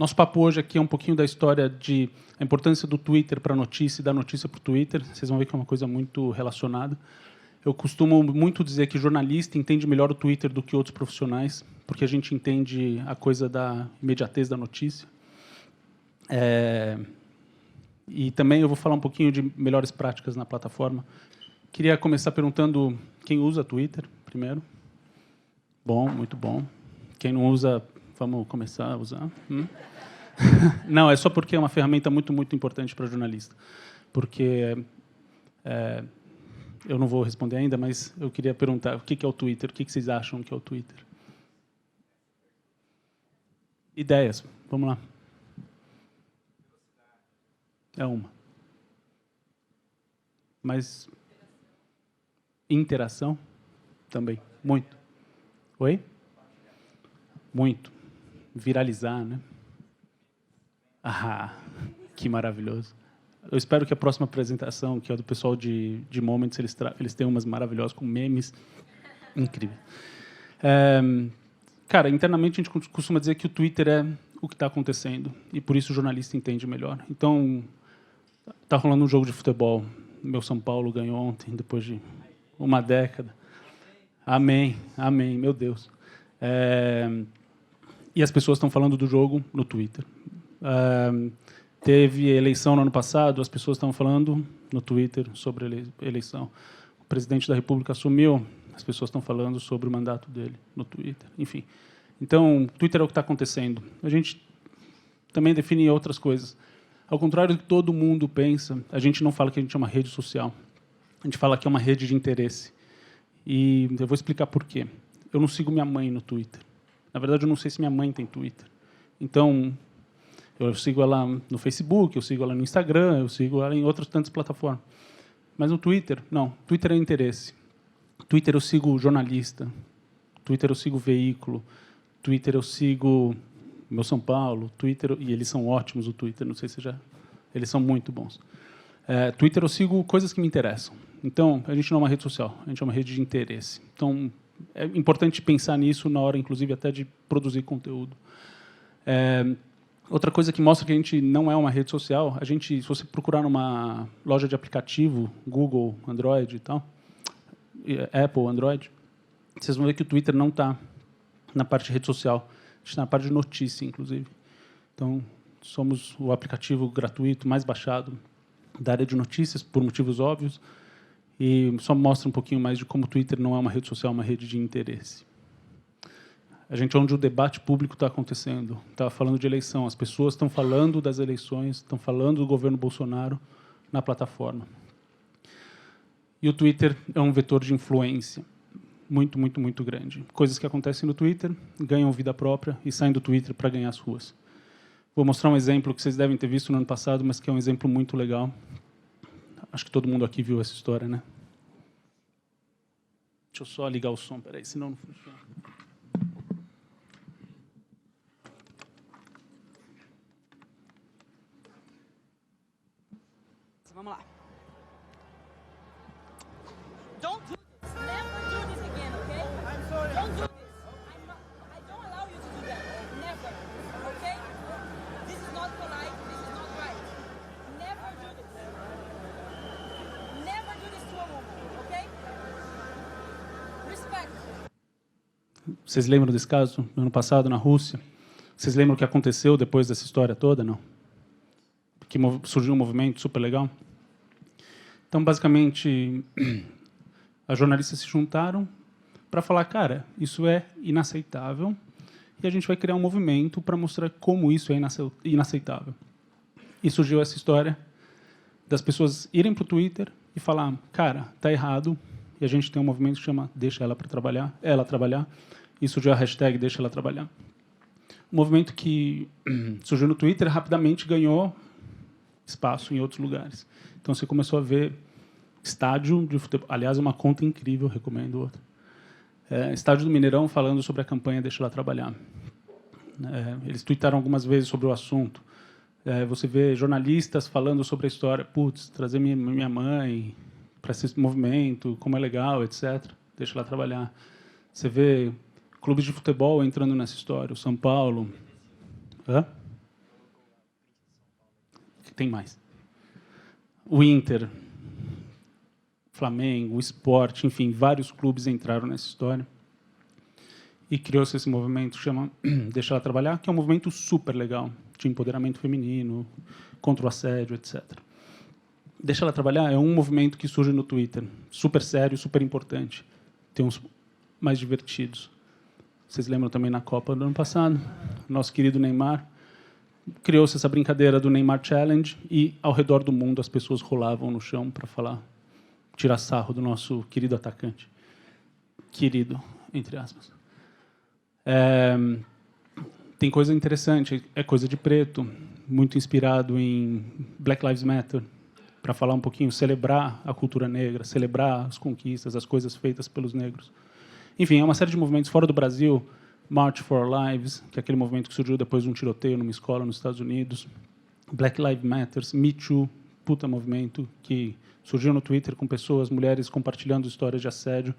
Nosso papo hoje aqui é um pouquinho da história de a importância do Twitter para a notícia e da notícia para o Twitter. Vocês vão ver que é uma coisa muito relacionada. Eu costumo muito dizer que jornalista entende melhor o Twitter do que outros profissionais, porque a gente entende a coisa da imediatez da notícia. E também eu vou falar um pouquinho de melhores práticas na plataforma. Queria começar perguntando quem usa Twitter, primeiro. Bom, muito bom. Quem não usa, vamos começar a usar. Não, é só porque é uma ferramenta muito, muito importante para jornalista. Porque eu não vou responder ainda, mas eu queria perguntar o que é o Twitter, o que vocês acham que é o Twitter? Ideias, vamos lá. É uma. Mas interação também, muito. Oi? Muito. Viralizar, né? Ah, que maravilhoso. Eu espero que a próxima apresentação, que é do pessoal de Moments, eles tenham umas maravilhosas com memes. Incrível. Cara, internamente a gente costuma dizer que o Twitter é o que está acontecendo e por isso o jornalista entende melhor. Então, está rolando um jogo de futebol. Meu São Paulo ganhou ontem, depois de uma década. Amém, amém, meu Deus. E as pessoas estão falando do jogo no Twitter. Teve eleição no ano passado, as pessoas estavam falando no Twitter sobre a eleição. O presidente da República assumiu, as pessoas estão falando sobre o mandato dele no Twitter. Enfim, então, Twitter é o que está acontecendo. A gente também define outras coisas. Ao contrário do que todo mundo pensa, a gente não fala que a gente é uma rede social. A gente fala que é uma rede de interesse. E eu vou explicar por quê. Eu não sigo minha mãe no Twitter. Na verdade, eu não sei se minha mãe tem Twitter. Então, eu sigo ela no Facebook, eu sigo ela no Instagram, eu sigo ela em outras tantas plataformas. Mas no Twitter, não. Twitter é interesse. Twitter eu sigo jornalista. Twitter eu sigo veículo. Twitter eu sigo meu São Paulo. Twitter, e eles são ótimos, o Twitter, não sei se já... Eles são muito bons. Twitter eu sigo coisas que me interessam. Então, a gente não é uma rede social, a gente é uma rede de interesse. Então, é importante pensar nisso na hora, inclusive, até de produzir conteúdo. Outra coisa que mostra que a gente não é uma rede social, se você procurar numa loja de aplicativo, Google, Android e tal, Apple, Android, vocês vão ver que o Twitter não está na parte de rede social, a gente está na parte de notícia, inclusive. Então, somos o aplicativo gratuito mais baixado da área de notícias, por motivos óbvios, e só mostra um pouquinho mais de como o Twitter não é uma rede social, é uma rede de interesse. A gente é onde o debate público está acontecendo. Está falando de eleição, as pessoas estão falando das eleições, estão falando do governo Bolsonaro na plataforma. E o Twitter é um vetor de influência muito, muito, muito grande. Coisas que acontecem no Twitter ganham vida própria e saem do Twitter para ganhar as ruas. Vou mostrar um exemplo que vocês devem ter visto no ano passado, mas que é um exemplo muito legal. Acho que todo mundo aqui viu essa história, né? Deixa eu só ligar o som, peraí, senão não funciona. Vamos lá. Don't do this. Never do this again, okay? I'm sorry. Don't do this. I don't allow you to do that. Never. Okay? This is not polite. This is not right. Never do this. Never do this to a woman, okay? Respect. Vocês lembram desse caso, no ano passado, na Rússia? Vocês lembram o que aconteceu depois dessa história toda, não? Que surgiu um movimento super legal? Então, basicamente, as jornalistas se juntaram para falar, cara, isso é inaceitável e a gente vai criar um movimento para mostrar como isso é inaceitável. E surgiu essa história das pessoas irem para o Twitter e falar, cara, tá errado, e a gente tem um movimento que chama Deixa Ela Trabalhar, e surgiu a hashtag Deixa Ela Trabalhar. Um movimento que surgiu no Twitter rapidamente ganhou espaço em outros lugares. Então, você começou a ver estádio de futebol. Aliás, é uma conta incrível, recomendo outra. Estádio do Mineirão falando sobre a campanha Deixa Ela Trabalhar. Eles tweetaram algumas vezes sobre o assunto. Você vê jornalistas falando sobre a história. Putz, trazer minha mãe para esse movimento, como é legal, etc. Deixa ela trabalhar. Você vê clubes de futebol entrando nessa história. O São Paulo. Tem mais. O Inter, Flamengo, o Sport, enfim, vários clubes entraram nessa história. E criou-se esse movimento que chama Deixa Ela Trabalhar, que é um movimento super legal, de empoderamento feminino, contra o assédio, etc. Deixa Ela Trabalhar é um movimento que surge no Twitter, super sério, super importante. Tem uns mais divertidos. Vocês lembram também na Copa do ano passado? Nosso querido Neymar. Criou-se essa brincadeira do Neymar Challenge e, ao redor do mundo, as pessoas rolavam no chão para tirar sarro do nosso querido atacante. Querido, entre aspas. Tem coisa interessante, é coisa de preto, muito inspirado em Black Lives Matter, para falar um pouquinho, celebrar a cultura negra, celebrar as conquistas, as coisas feitas pelos negros. Enfim, é uma série de movimentos fora do Brasil, March for Our Lives, que é aquele movimento que surgiu depois de um tiroteio numa escola nos Estados Unidos, Black Lives Matter, Me Too, puta movimento, que surgiu no Twitter com pessoas, mulheres compartilhando histórias de assédio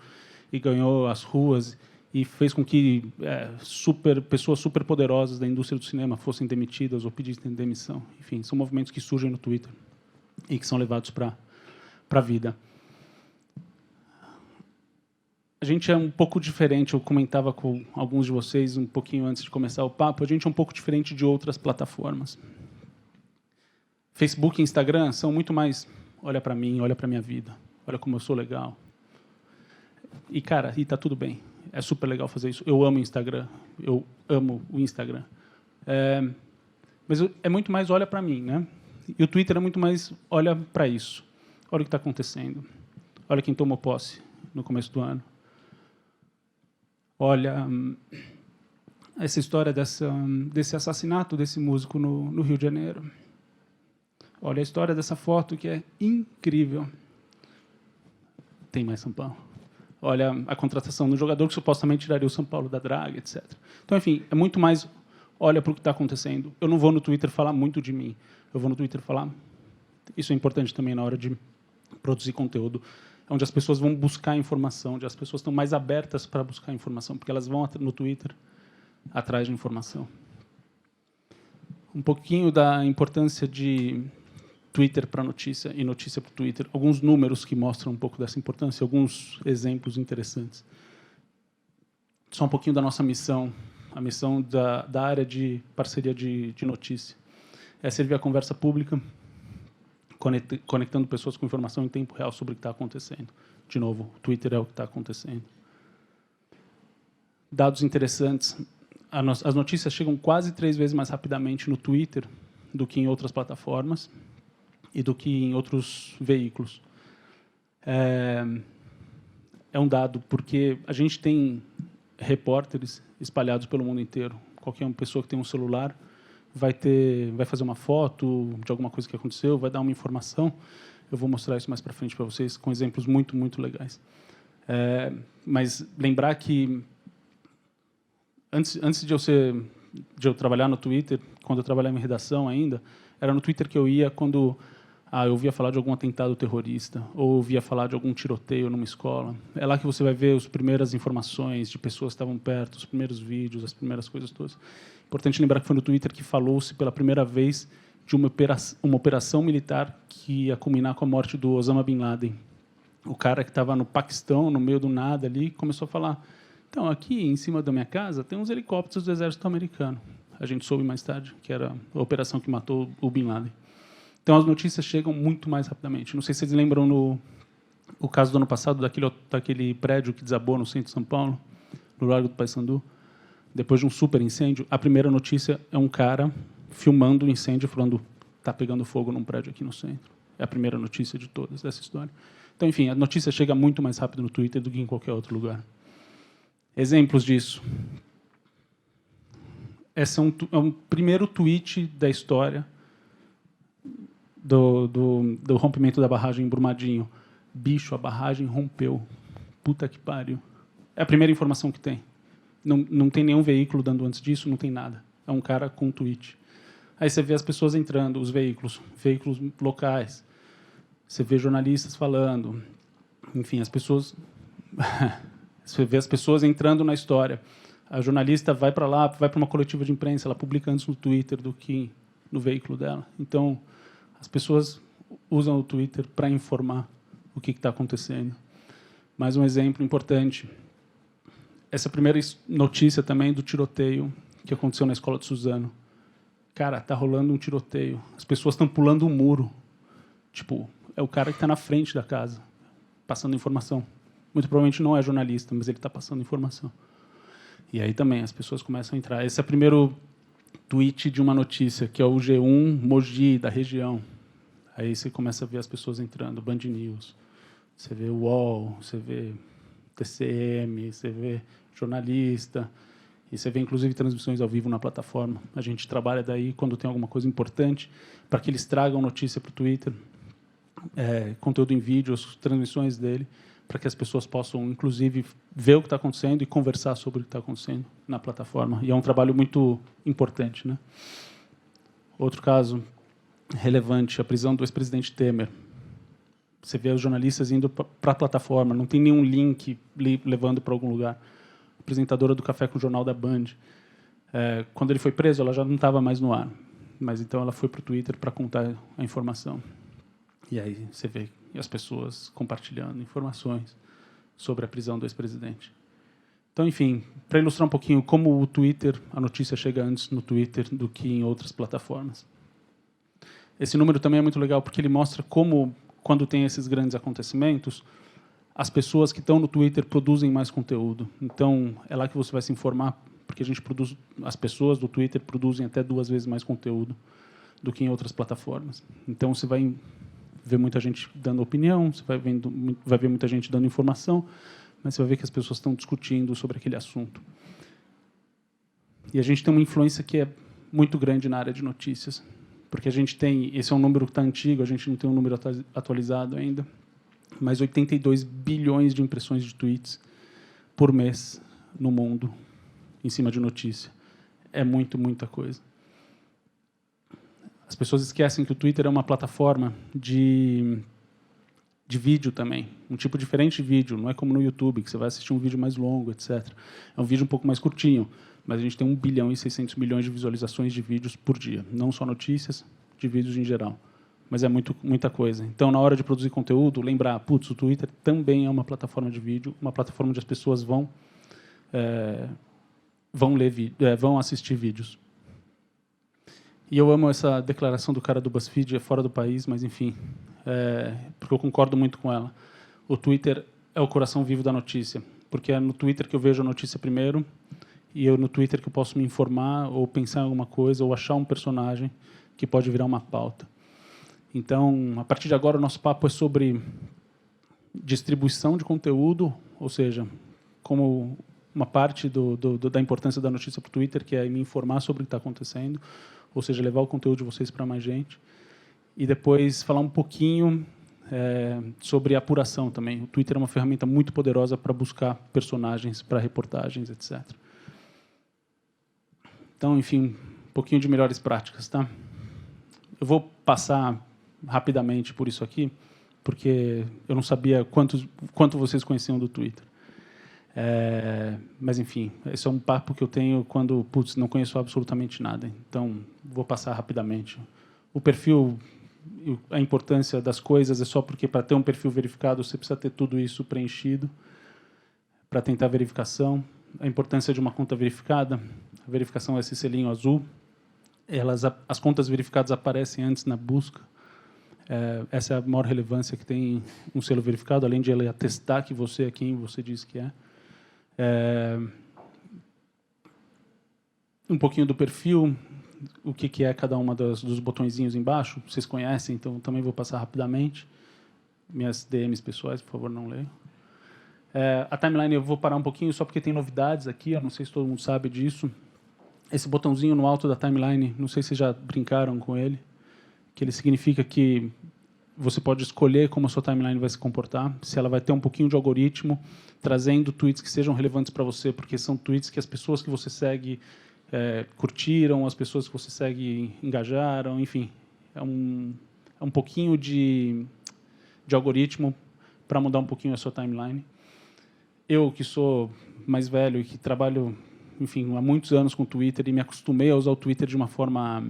e ganhou as ruas e fez com que pessoas super poderosas da indústria do cinema fossem demitidas ou pedissem demissão. Enfim, são movimentos que surgem no Twitter e que são levados para a vida. A gente é um pouco diferente, eu comentava com alguns de vocês um pouquinho antes de começar o papo, a gente é um pouco diferente de outras plataformas. Facebook e Instagram são muito mais, olha para mim, olha para minha vida, olha como eu sou legal. E, cara, tá tudo bem. É super legal fazer isso. Eu amo o Instagram. Eu amo o Instagram. Mas é muito mais olha para mim, né? E o Twitter é muito mais olha para isso. Olha o que está acontecendo. Olha quem tomou posse no começo do ano. Olha essa história desse assassinato desse músico no Rio de Janeiro. Olha a história dessa foto que é incrível. Tem mais São Paulo. Olha a contratação do jogador que supostamente tiraria o São Paulo da draga, etc. Então, enfim, é muito mais olha para o que está acontecendo. Eu não vou no Twitter falar muito de mim. Eu vou no Twitter falar... Isso é importante também na hora de produzir conteúdo, onde as pessoas vão buscar informação, onde as pessoas estão mais abertas para buscar informação, porque elas vão no Twitter atrás de informação. Um pouquinho da importância de Twitter para notícia e notícia para o Twitter. Alguns números que mostram um pouco dessa importância, alguns exemplos interessantes. Só um pouquinho da nossa missão, a missão da área de parceria de notícia. É servir a conversa pública, conectando pessoas com informação em tempo real sobre o que está acontecendo. De novo, o Twitter é o que está acontecendo. Dados interessantes. As notícias chegam quase 3 vezes mais rapidamente no Twitter do que em outras plataformas e do que em outros veículos. É um dado, porque a gente tem repórteres espalhados pelo mundo inteiro. Qualquer pessoa que tem um celular vai fazer uma foto de alguma coisa que aconteceu, vai dar uma informação. Eu vou mostrar isso mais para frente para vocês, com exemplos muito, muito legais. Mas lembrar que, antes de eu trabalhar no Twitter, quando eu trabalhava em redação ainda, era no Twitter que eu ia quando eu ouvia falar de algum atentado terrorista, ou ouvia falar de algum tiroteio numa escola. É lá que você vai ver as primeiras informações de pessoas que estavam perto, os primeiros vídeos, as primeiras coisas todas. Importante lembrar que foi no Twitter que falou-se pela primeira vez de uma operação militar que ia culminar com a morte do Osama Bin Laden. O cara que estava no Paquistão, no meio do nada ali, começou a falar: então, aqui em cima da minha casa tem uns helicópteros do exército americano. A gente soube mais tarde que era a operação que matou o Bin Laden. Então, as notícias chegam muito mais rapidamente. Não sei se vocês lembram o caso do ano passado, daquele prédio que desabou no centro de São Paulo, no Largo do Paissandu. Depois de um super incêndio, a primeira notícia é um cara filmando o incêndio, falando: está pegando fogo num prédio aqui no centro. É a primeira notícia de todas dessa história. Então, enfim, a notícia chega muito mais rápido no Twitter do que em qualquer outro lugar. Exemplos disso. Esse é um primeiro tweet da história do rompimento da barragem em Brumadinho. Bicho, a barragem rompeu. Puta que pariu. É a primeira informação que tem. Não tem nenhum veículo dando antes disso, não tem nada. É um cara com um tweet. Aí você vê as pessoas entrando, os veículos locais. Você vê jornalistas falando. Enfim, as pessoas... Você vê as pessoas entrando na história. A jornalista vai para lá, vai para uma coletiva de imprensa, ela publica antes no Twitter do que no veículo dela. Então, As pessoas usam o Twitter para informar o que está acontecendo. Mais um exemplo importante. Essa primeira notícia também do tiroteio que aconteceu na escola de Suzano. Cara, tá rolando um tiroteio. As pessoas estão pulando um muro. Tipo, é o cara que está na frente da casa, passando informação. Muito provavelmente não é jornalista, mas ele está passando informação. E aí também as pessoas começam a entrar. Esse é o primeiro tweet de uma notícia, que é o G1 Mogi, da região. Aí você começa a ver as pessoas entrando, Band News. Você vê o UOL, você vê TCM, você vê jornalista, e você vê, inclusive, transmissões ao vivo na plataforma. A gente trabalha daí, quando tem alguma coisa importante, para que eles tragam notícia para o Twitter, conteúdo em vídeo, as transmissões dele, para que as pessoas possam, inclusive, ver o que está acontecendo e conversar sobre o que está acontecendo na plataforma. E é um trabalho muito importante, né? Outro caso relevante, a prisão do ex-presidente Temer. Você vê os jornalistas indo para a plataforma, não tem nenhum link levando para algum lugar. A apresentadora do Café com o Jornal da Band. Quando ele foi preso, ela já não estava mais no ar. Mas então ela foi para o Twitter para contar a informação. E aí você vê as pessoas compartilhando informações sobre a prisão do ex-presidente. Então, enfim, para ilustrar um pouquinho como o Twitter, a notícia chega antes no Twitter do que em outras plataformas. Esse número também é muito legal porque ele mostra como, quando tem esses grandes acontecimentos, as pessoas que estão no Twitter produzem mais conteúdo. Então, é lá que você vai se informar, porque as pessoas do Twitter produzem até 2 vezes mais conteúdo do que em outras plataformas. Então, você vai ver muita gente dando opinião, você vai ver muita gente dando informação, mas você vai ver que as pessoas estão discutindo sobre aquele assunto. E a gente tem uma influência que é muito grande na área de notícias, porque a gente tem, esse é um número que está antigo, a gente não tem um número atualizado ainda, mas 82 bilhões de impressões de tweets por mês no mundo, em cima de notícia. É muita coisa. As pessoas esquecem que o Twitter é uma plataforma de vídeo também, um tipo diferente de vídeo, não é como no YouTube, que você vai assistir um vídeo mais longo, etc. É um vídeo um pouco mais curtinho, mas a gente tem 1 bilhão e 600 milhões de visualizações de vídeos por dia, não só notícias, de vídeos em geral. Mas é muita coisa. Então, na hora de produzir conteúdo, lembrar, putz, o Twitter também é uma plataforma de vídeo, uma plataforma onde as pessoas vão assistir vídeos. E eu amo essa declaração do cara do BuzzFeed, é fora do país, mas, enfim, porque eu concordo muito com ela. O Twitter é o coração vivo da notícia, porque é no Twitter que eu vejo a notícia primeiro, e é no Twitter que eu posso me informar, ou pensar em alguma coisa, ou achar um personagem que pode virar uma pauta. Então, a partir de agora, o nosso papo é sobre distribuição de conteúdo, ou seja, como uma parte da importância da notícia para o Twitter, que é me informar sobre o que está acontecendo, ou seja, levar o conteúdo de vocês para mais gente. E depois falar um pouquinho sobre apuração também. O Twitter é uma ferramenta muito poderosa para buscar personagens, para reportagens, etc. Então, enfim, um pouquinho de melhores práticas, tá? Eu vou passar rapidamente por isso aqui, porque eu não sabia quanto vocês conheciam do Twitter. Mas, enfim, esse é um papo que eu tenho quando, não conheço absolutamente nada. Então, vou passar rapidamente. O perfil, a importância das coisas é só porque, para ter um perfil verificado, você precisa ter tudo isso preenchido para tentar verificação. A importância de uma conta verificada, a verificação é esse selinho azul. As contas verificadas aparecem antes na busca. Essa é a maior relevância que tem um selo verificado, além de ele atestar que você é quem você diz que é. Um pouquinho do perfil, o que é cada uma dos botõezinhos embaixo, vocês conhecem, então também vou passar rapidamente. Minhas DMs pessoais, por favor, não leiam. A timeline eu vou parar um pouquinho, só porque tem novidades aqui, eu não sei se todo mundo sabe disso. Esse botãozinho no alto da timeline, não sei se já brincaram com ele, que ele significa que você pode escolher como a sua timeline vai se comportar, se ela vai ter um pouquinho de algoritmo, trazendo tweets que sejam relevantes para você, porque são tweets que as pessoas que você segue curtiram, as pessoas que você segue engajaram, enfim. É um pouquinho de algoritmo para mudar um pouquinho a sua timeline. Eu, que sou mais velho e que trabalho, enfim, há muitos anos com o Twitter e me acostumei a usar o Twitter de uma forma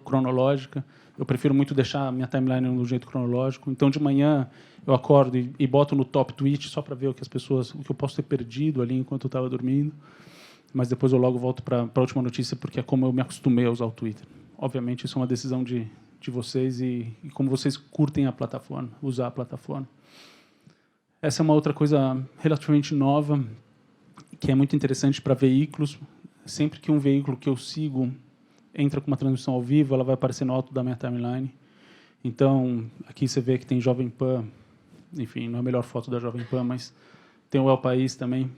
cronológica. Eu prefiro muito deixar a minha timeline no jeito cronológico. Então, de manhã, eu acordo e boto no top tweet só para ver o que eu posso ter perdido ali enquanto eu estava dormindo. Mas depois eu logo volto para a última notícia, porque é como eu me acostumei a usar o Twitter. Obviamente, isso é uma decisão de vocês e como vocês curtem a plataforma, usar a plataforma. Essa é uma outra coisa relativamente nova, que é muito interessante para veículos. Sempre que um veículo que eu sigo entra com uma transmissão ao vivo, ela vai aparecer no alto da minha timeline. Então, aqui você vê que tem Jovem Pan, enfim, não é a melhor foto da Jovem Pan, mas tem o El País também.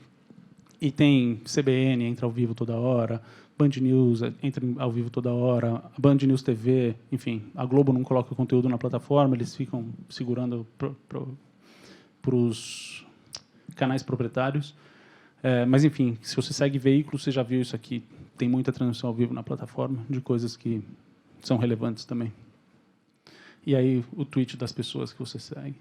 E tem CBN, entra ao vivo toda hora, Band News entra ao vivo toda hora, a Band News TV, enfim, a Globo não coloca conteúdo na plataforma, eles ficam segurando para os canais proprietários. Mas, enfim, se você segue veículos, você já viu isso aqui. Tem muita transmissão ao vivo na plataforma de coisas que são relevantes também. E aí, o tweet das pessoas que você segue.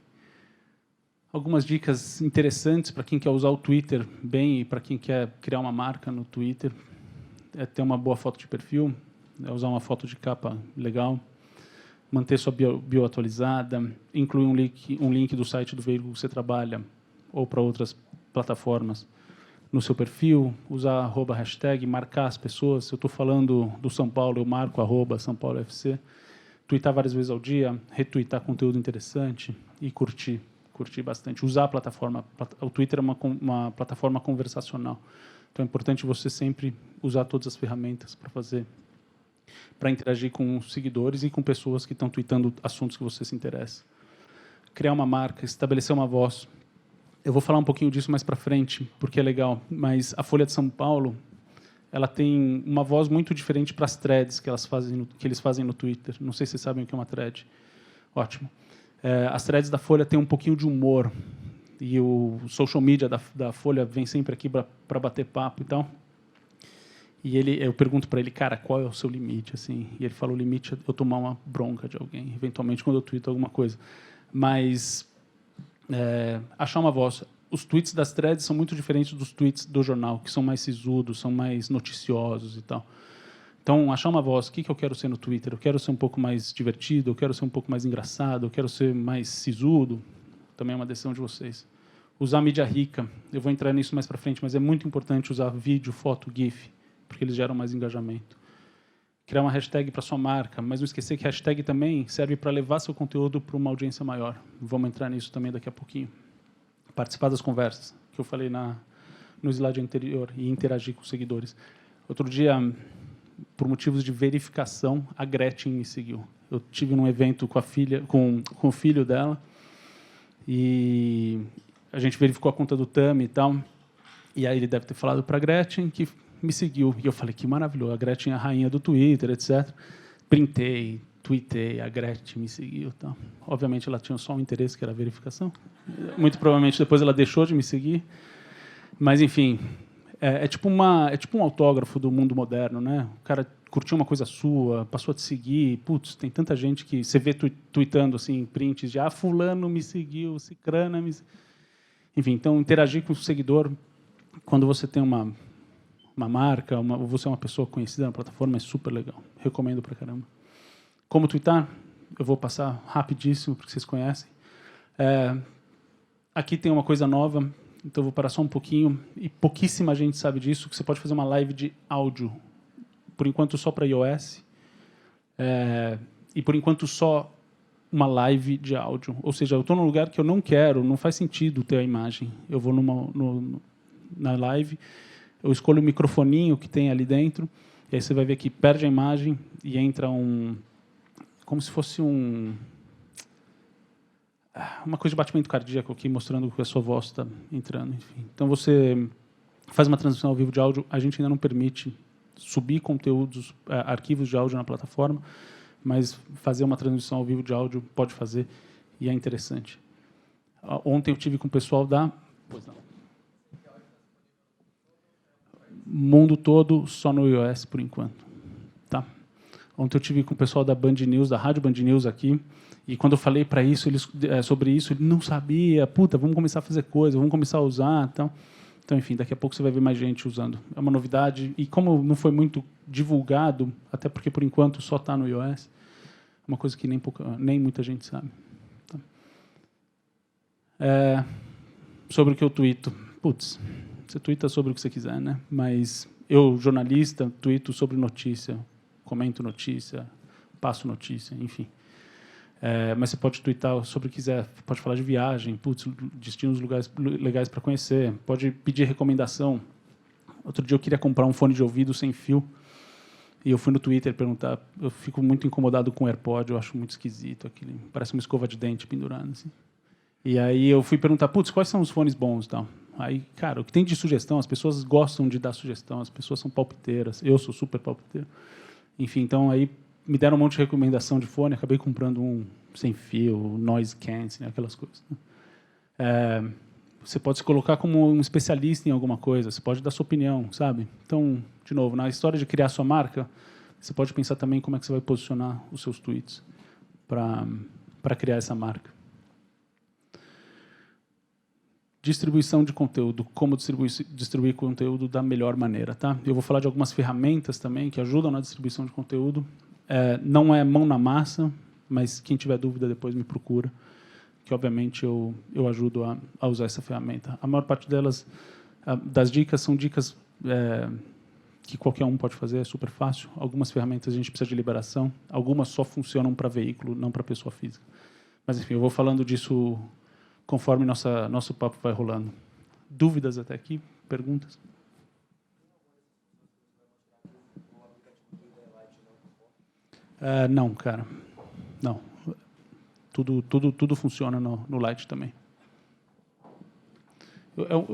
Algumas dicas interessantes para quem quer usar o Twitter bem e para quem quer criar uma marca no Twitter. É ter uma boa foto de perfil, é usar uma foto de capa legal, manter sua bio atualizada, incluir um link do site do veículo que você trabalha ou para outras plataformas no seu perfil, usar #hashtag, marcar as pessoas. Se eu estou falando do São Paulo, eu marco @São Paulo FC, tweetar várias vezes ao dia, retweetar conteúdo interessante e curtir bastante. Usar a plataforma. O Twitter é uma plataforma conversacional. Então, é importante você sempre usar todas as ferramentas para interagir com os seguidores e com pessoas que estão tweetando assuntos que você se interessa. Criar uma marca, estabelecer uma voz. Eu vou falar um pouquinho disso mais para frente, porque é legal, mas a Folha de São Paulo, ela tem uma voz muito diferente para as threads que eles fazem no Twitter. Não sei se vocês sabem o que é uma thread. Ótimo. As threads da Folha têm um pouquinho de humor, e o social media da Folha vem sempre aqui para bater papo e tal. E eu pergunto para ele, cara, qual é o seu limite? Assim, e ele fala, o limite é eu tomar uma bronca de alguém, eventualmente, quando eu tweeto alguma coisa. Mas achar uma voz. Os tweets das threads são muito diferentes dos tweets do jornal, que são mais sisudos, são mais noticiosos e tal. Então, achar uma voz. O que eu quero ser no Twitter? Eu quero ser um pouco mais divertido, eu quero ser um pouco mais engraçado, eu quero ser mais sisudo. Também é uma decisão de vocês. Usar mídia rica. Eu vou entrar nisso mais para frente, mas é muito importante usar vídeo, foto, GIF, porque eles geram mais engajamento. Criar uma hashtag para sua marca, mas não esquecer que hashtag também serve para levar seu conteúdo para uma audiência maior. Vamos entrar nisso também daqui a pouquinho. Participar das conversas, que eu falei no slide anterior, e interagir com os seguidores. Outro dia, por motivos de verificação, a Gretchen me seguiu. Eu tive num evento com o filho dela, e a gente verificou a conta do Tami e tal, e aí ele deve ter falado para a Gretchen que me seguiu. E eu falei, que maravilhoso, a Gretchen é a rainha do Twitter, etc. Printei, tweetei, a Gretchen me seguiu. Tal. Obviamente, ela tinha só um interesse, que era a verificação. Muito provavelmente, depois ela deixou de me seguir. Mas, enfim, é tipo um autógrafo do mundo moderno, né? O cara curtiu uma coisa sua, passou a te seguir. Putz, tem tanta gente que você vê tweetando assim, prints de fulano me seguiu, cicrana me seguiu. Enfim, então, interagir com o seguidor quando você tem uma marca, você é uma pessoa conhecida na plataforma, é super legal. Recomendo pra caramba. Como twittar? Eu vou passar rapidíssimo, porque vocês conhecem. Aqui tem uma coisa nova, então eu vou parar só um pouquinho. E pouquíssima gente sabe disso, que você pode fazer uma live de áudio. Por enquanto, só para iOS. E, por enquanto, só uma live de áudio. Ou seja, eu estou num lugar que eu não quero, não faz sentido ter a imagem. Eu vou na live, eu escolho o microfoninho que tem ali dentro, e aí você vai ver que perde a imagem e entra como se fosse uma coisa de batimento cardíaco aqui, mostrando que a sua voz está entrando. Enfim. Então, você faz uma transmissão ao vivo de áudio, a gente ainda não permite subir conteúdos, arquivos de áudio na plataforma, mas fazer uma transmissão ao vivo de áudio pode fazer, e é interessante. Ontem eu tive com o pessoal Pois não. Mundo todo, só no iOS, por enquanto. Tá? Ontem eu tive com o pessoal da Band News, da Rádio Band News aqui, e quando eu falei sobre isso, ele não sabia. Puta, vamos começar a fazer coisa, vamos começar a usar. Então, Então, enfim, daqui a pouco você vai ver mais gente usando. É uma novidade. E como não foi muito divulgado, até porque, por enquanto, só está no iOS, é uma coisa que nem muita gente sabe. Tá? Sobre o que eu tuito. Putz, você tuita sobre o que você quiser, né? Mas eu, jornalista, tuito sobre notícia, comento notícia, passo notícia, enfim. Mas você pode twittar sobre o que quiser, pode falar de viagem, destinos legais para conhecer, pode pedir recomendação. Outro dia eu queria comprar um fone de ouvido sem fio, e eu fui no Twitter perguntar, eu fico muito incomodado com o AirPod, eu acho muito esquisito, aquele, parece uma escova de dente pendurada. Assim. E aí eu fui perguntar, quais são os fones bons e tal? Aí, cara, o que tem de sugestão, as pessoas gostam de dar sugestão, as pessoas são palpiteiras, eu sou super palpiteiro. Enfim, então aí me deram um monte de recomendação de fone, acabei comprando um sem fio, noise cancelling, aquelas coisas. Você pode se colocar como um especialista em alguma coisa, você pode dar sua opinião, sabe? Então, de novo, na história de criar sua marca, você pode pensar também como é que você vai posicionar os seus tweets para criar essa marca. Distribuição de conteúdo, como distribuir conteúdo da melhor maneira. Tá? Eu vou falar de algumas ferramentas também que ajudam na distribuição de conteúdo. Não é mão na massa, mas quem tiver dúvida depois me procura, que obviamente eu ajudo a usar essa ferramenta. A maior parte das dicas são dicas que qualquer um pode fazer, é super fácil. Algumas ferramentas a gente precisa de liberação, algumas só funcionam para veículo, não para pessoa física. Mas, enfim, eu vou falando disso conforme nosso papo vai rolando. Dúvidas até aqui? Perguntas? Não, cara. Não. Tudo funciona no Lite também.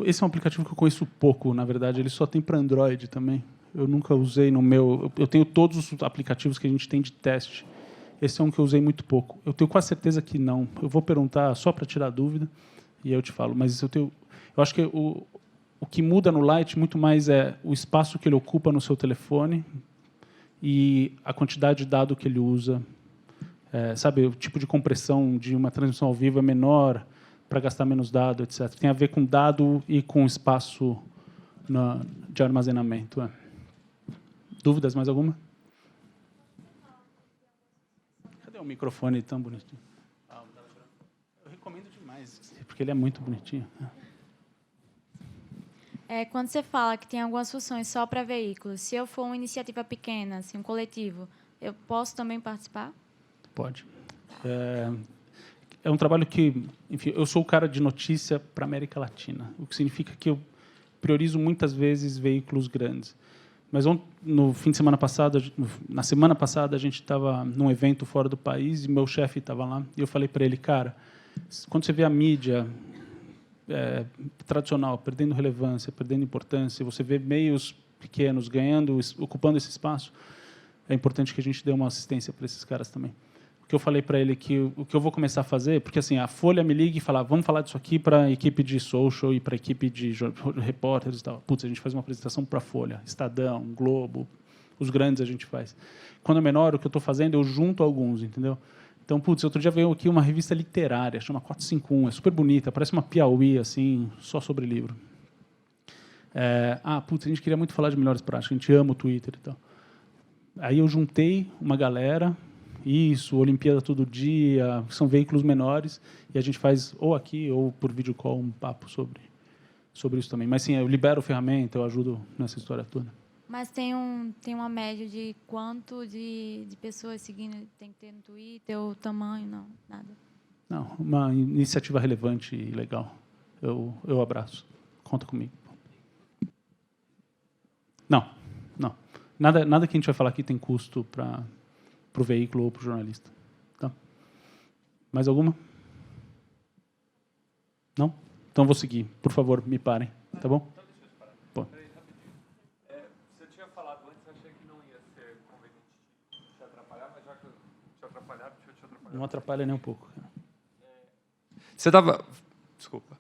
Esse é um aplicativo que eu conheço pouco, na verdade. Ele só tem para Android também. Eu nunca usei no meu... Eu tenho todos os aplicativos que a gente tem de teste. Esse é um que eu usei muito pouco. Eu tenho quase certeza que não. Eu vou perguntar só para tirar dúvida e eu te falo. Mas eu acho que o que muda no Lite muito mais é o espaço que ele ocupa no seu telefone e a quantidade de dado que ele usa. Sabe, o tipo de compressão de uma transmissão ao vivo é menor para gastar menos dado, etc. Tem a ver com dado e com espaço de armazenamento. Dúvidas, mais alguma? Cadê o microfone tão bonitinho? Eu recomendo demais, porque ele é muito bonitinho. Quando você fala que tem algumas funções só para veículos, se eu for uma iniciativa pequena, assim, um coletivo, eu posso também participar? Pode. É um trabalho que, enfim, eu sou o cara de notícia para a América Latina, o que significa que eu priorizo muitas vezes veículos grandes. Mas no fim de semana passado, na semana passada, a gente estava num evento fora do país e meu chefe estava lá e eu falei para ele, cara, quando você vê a mídia tradicional perdendo relevância, perdendo importância, você vê meios pequenos ocupando esse espaço, é importante que a gente dê uma assistência para esses caras também. Que eu falei para ele que o que eu vou começar a fazer, porque assim, a Folha me liga e fala, vamos falar disso aqui para a equipe de social e para a equipe de repórteres e tal. Putz, a gente faz uma apresentação para a Folha, Estadão, Globo, os grandes a gente faz. Quando é menor, o que eu estou fazendo, eu junto alguns, entendeu? Então, putz, outro dia veio aqui uma revista literária, chama 451, é super bonita, parece uma Piauí, assim, só sobre livro. Putz, a gente queria muito falar de melhores práticas, a gente ama o Twitter e tal. Aí eu juntei uma galera... Isso, Olimpíada Todo Dia, são veículos menores, e a gente faz, ou aqui, ou por video call, um papo sobre isso também. Mas, sim, eu libero ferramenta, eu ajudo nessa história toda. Mas tem uma média de quanto de pessoas seguindo tem que ter no Twitter, ou tamanho, não, nada? Não, uma iniciativa relevante e legal. Eu abraço. Conta comigo. Não. Nada que a gente vai falar aqui tem custo para o veículo ou para o jornalista. Tá? Mais alguma? Não? Então vou seguir. Por favor, me parem. Tá bom? Então deixa eu te parar. Bom. Peraí, rapidinho. Você tinha falado antes, achei que não ia ser conveniente te atrapalhar, mas já que eu te atrapalhar, deixa eu te atrapalhar. Não atrapalha nem um pouco. Você estava... Desculpa.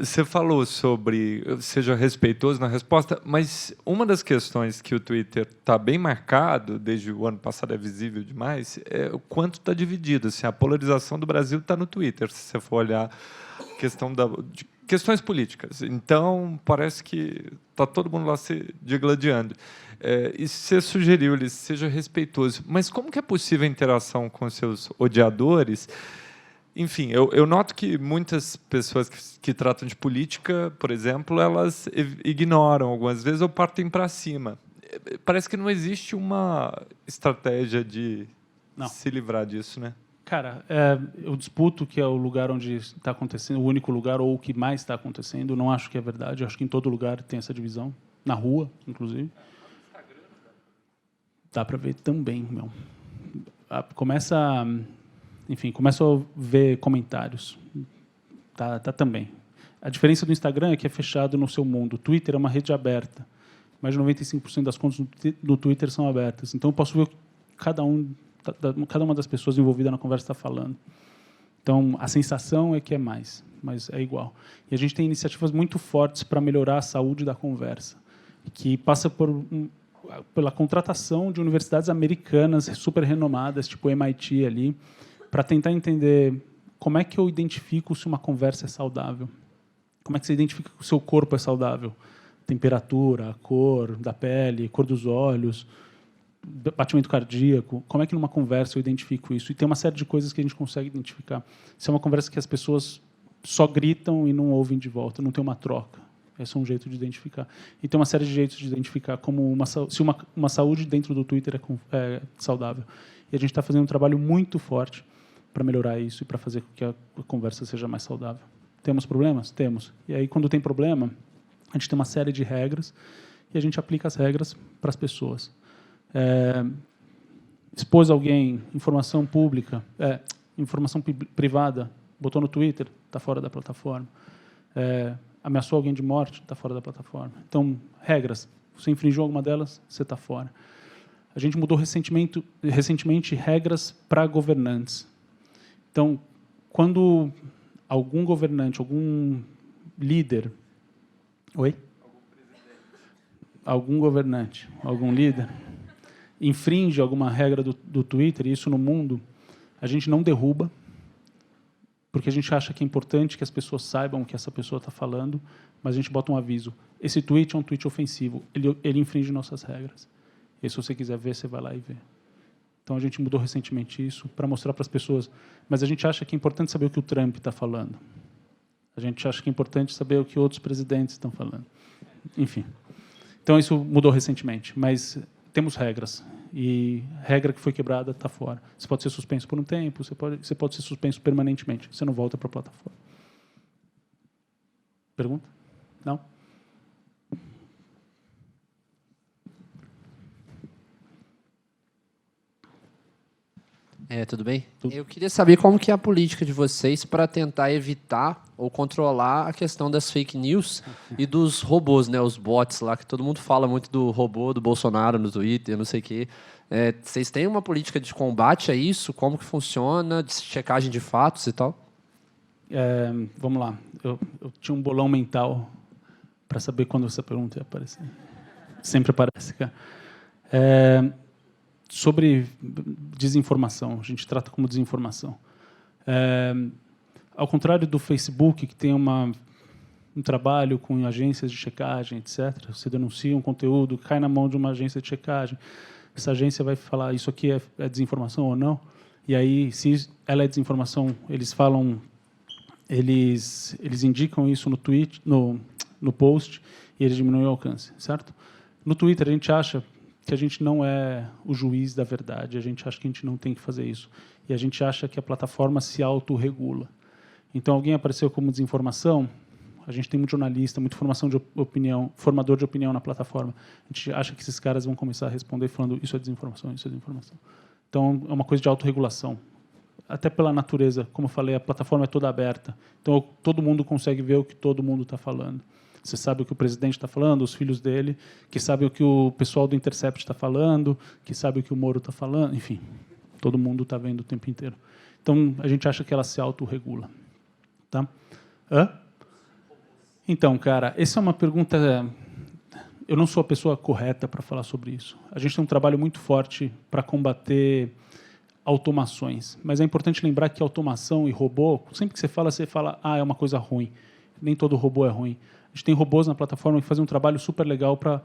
Você falou sobre seja respeitoso na resposta, mas uma das questões que o Twitter está bem marcado, desde o ano passado é visível demais, é o quanto está dividido. Assim, a polarização do Brasil está no Twitter. Se você for olhar a questão de questões políticas. Então, parece que está todo mundo lá se digladiando. E você sugeriu, Ulisses, seja respeitoso. Mas como que é possível a interação com seus odiadores? Enfim, eu noto que muitas pessoas que tratam de política, por exemplo, elas ignoram algumas vezes ou partem para cima. Parece que não existe uma estratégia de se livrar disso, né? Cara, eu disputo que é o lugar onde está acontecendo, o único lugar ou o que mais está acontecendo. Não acho que é verdade. Eu acho que em todo lugar tem essa divisão. Na rua, inclusive. Dá para ver também, meu. Começa a ver comentários. Tá também. A diferença do Instagram é que é fechado no seu mundo. O Twitter é uma rede aberta. Mais de 95% das contas do Twitter são abertas. Então, eu posso ver o que cada uma das pessoas envolvidas na conversa está falando. Então, a sensação é que é mais, mas é igual. E a gente tem iniciativas muito fortes para melhorar a saúde da conversa, que passa pela contratação de universidades americanas super renomadas, tipo o MIT ali, para tentar entender como é que eu identifico se uma conversa é saudável. Como é que você identifica que o seu corpo é saudável? Temperatura, a cor da pele, cor dos olhos, batimento cardíaco. Como é que numa conversa eu identifico isso? E tem uma série de coisas que a gente consegue identificar. Se é uma conversa que as pessoas só gritam e não ouvem de volta, não tem uma troca. Esse é um jeito de identificar. E tem uma série de jeitos de identificar como se uma saúde dentro do Twitter é saudável. E a gente está fazendo um trabalho muito forte para melhorar isso e para fazer com que a conversa seja mais saudável. Temos problemas? Temos. E aí, quando tem problema, a gente tem uma série de regras e a gente aplica as regras para as pessoas. Expôs alguém, informação pública, informação privada, botou no Twitter, está fora da plataforma. Ameaçou alguém de morte, está fora da plataforma. Então, regras. Você infringiu alguma delas, você está fora. A gente mudou recentemente regras para governantes. Então, quando algum governante, algum líder... Oi? Algum governante, algum líder infringe alguma regra do Twitter, e isso no mundo, a gente não derruba, porque a gente acha que é importante que as pessoas saibam o que essa pessoa está falando, mas a gente bota um aviso. Esse tweet é um tweet ofensivo, ele infringe nossas regras. E se você quiser ver, você vai lá e vê. Então, a gente mudou recentemente isso para mostrar para as pessoas. Mas a gente acha que é importante saber o que o Trump está falando. A gente acha que é importante saber o que outros presidentes estão falando. Enfim. Então, isso mudou recentemente. Mas temos regras. E regra que foi quebrada está fora. Você pode ser suspenso por um tempo, você pode ser suspenso permanentemente. Você não volta para a plataforma. Pergunta? Não? Tudo bem? Eu queria saber como que é a política de vocês para tentar evitar ou controlar a questão das fake news e dos robôs, né? Os bots lá, que todo mundo fala muito do robô do Bolsonaro no Twitter, não sei o quê. Vocês têm uma política de combate a isso? Como que funciona? De checagem de fatos e tal? Vamos lá. Eu tinha um bolão mental para saber quando essa pergunta ia aparecer. Sempre aparece, cara. Sobre desinformação, a gente trata como desinformação. Ao contrário do Facebook, que tem um trabalho com agências de checagem, etc., você denuncia um conteúdo, cai na mão de uma agência de checagem, essa agência vai falar isso aqui é desinformação ou não, e aí, se ela é desinformação, eles indicam isso no tweet, no post, e eles diminuem o alcance, certo? No Twitter, a gente acha que a gente não é o juiz da verdade, a gente acha que a gente não tem que fazer isso. E a gente acha que a plataforma se autorregula. Então, alguém apareceu como desinformação, a gente tem muito jornalista, muita formador de opinião na plataforma. A gente acha que esses caras vão começar a responder falando isso é desinformação, isso é desinformação. Então, é uma coisa de autorregulação. Até pela natureza, como eu falei, a plataforma é toda aberta. Então, todo mundo consegue ver o que todo mundo está falando. Você sabe o que o presidente está falando, os filhos dele, que sabe o que o pessoal do Intercept está falando, que sabe o que o Moro está falando, enfim, todo mundo está vendo o tempo inteiro. Então, a gente acha que ela se autorregula. Tá? Então, cara, essa é uma pergunta... Eu não sou a pessoa correta para falar sobre isso. A gente tem um trabalho muito forte para combater automações, mas é importante lembrar que automação e robô, sempre que você fala é uma coisa ruim. Nem todo robô é ruim. A gente tem robôs na plataforma que fazem um trabalho super legal para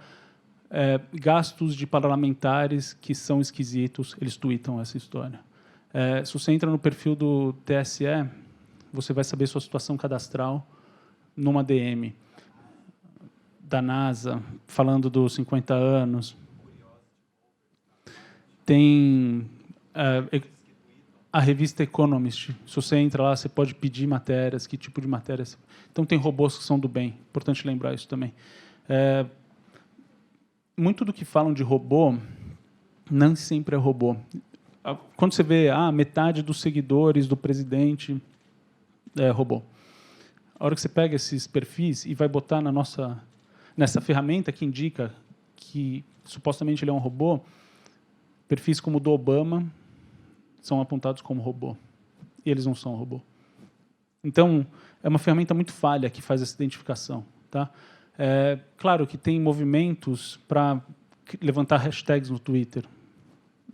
gastos de parlamentares que são esquisitos, eles tweetam essa história. Se você entra no perfil do TSE, você vai saber sua situação cadastral numa DM da NASA, falando dos 50 anos. Tem a revista Economist. Se você entra lá, você pode pedir matérias, que tipo de matérias. Então, tem robôs que são do bem. Importante lembrar isso também. Muito do que falam de robô, não sempre é robô. Quando você vê metade dos seguidores do presidente é robô. A hora que você pega esses perfis e vai botar nessa ferramenta que indica que supostamente ele é um robô, perfis como o do Obama são apontados como robô. E eles não são robô. Então, é uma ferramenta muito falha que faz essa identificação. Tá? Claro que tem movimentos para levantar hashtags no Twitter.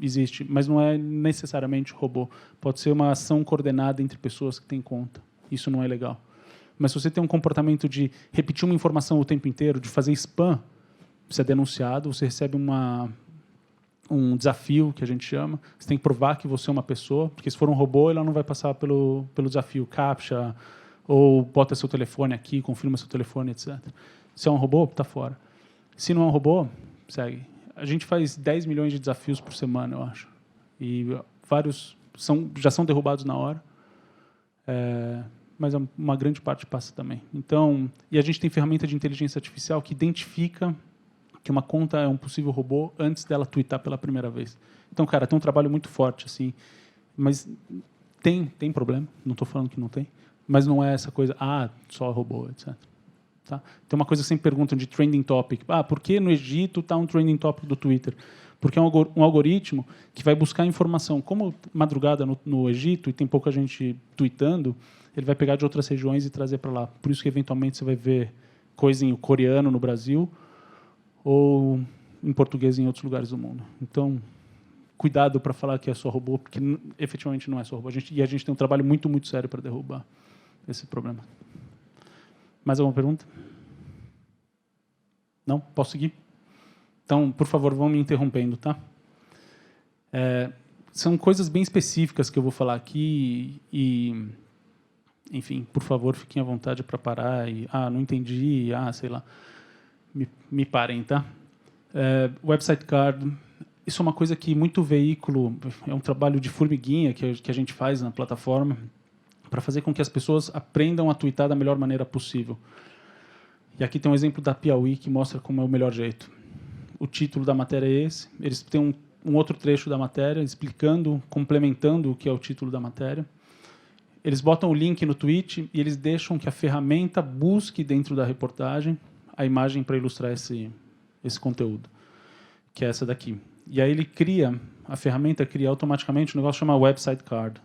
Existe, mas não é necessariamente robô. Pode ser uma ação coordenada entre pessoas que têm conta. Isso não é legal. Mas se você tem um comportamento de repetir uma informação o tempo inteiro, de fazer spam, você é denunciado, você recebe um desafio, que a gente chama. Você tem que provar que você é uma pessoa, porque se for um robô, ela não vai passar pelo desafio CAPTCHA, ou bota seu telefone aqui, confirma seu telefone, etc. Se é um robô, está fora. Se não é um robô, segue. A gente faz 10 milhões de desafios por semana, eu acho. E vários já são derrubados na hora. Mas uma grande parte passa também. Então, e a gente tem ferramenta de inteligência artificial que identifica que uma conta é um possível robô antes dela tweetar pela primeira vez. Então, cara, tem um trabalho muito forte, assim. Mas tem problema, não estou falando que não tem, mas não é essa coisa, só robô, etc. Tá? Tem uma coisa que sempre perguntam de trending topic. Por que no Egito está um trending topic do Twitter? Porque é um algoritmo que vai buscar informação. Como madrugada no Egito e tem pouca gente tweetando, ele vai pegar de outras regiões e trazer para lá. Por isso que, eventualmente, você vai ver coisa em coreano no Brasil ou em português em outros lugares do mundo. Então, cuidado para falar que é só robô, porque efetivamente não é só robô. A gente tem um trabalho muito, muito sério para derrubar esse problema. Mais alguma pergunta? Não? Posso seguir? Então, por favor, vão me interrompendo, tá? São coisas bem específicas que eu vou falar aqui e, enfim, por favor, fiquem à vontade para parar e, não entendi, sei lá, me parem, tá? Website card, isso é uma coisa que muito veículo, é um trabalho de formiguinha que a gente faz na plataforma para fazer com que as pessoas aprendam a twittar da melhor maneira possível. E aqui tem um exemplo da Piauí que mostra como é o melhor jeito. O título da matéria é esse. Eles têm um outro trecho da matéria explicando, complementando o que é o título da matéria. Eles botam o link no tweet e eles deixam que a ferramenta busque dentro da reportagem a imagem para ilustrar esse conteúdo, que é essa daqui. E aí a ferramenta cria automaticamente um negócio chamado Website Card.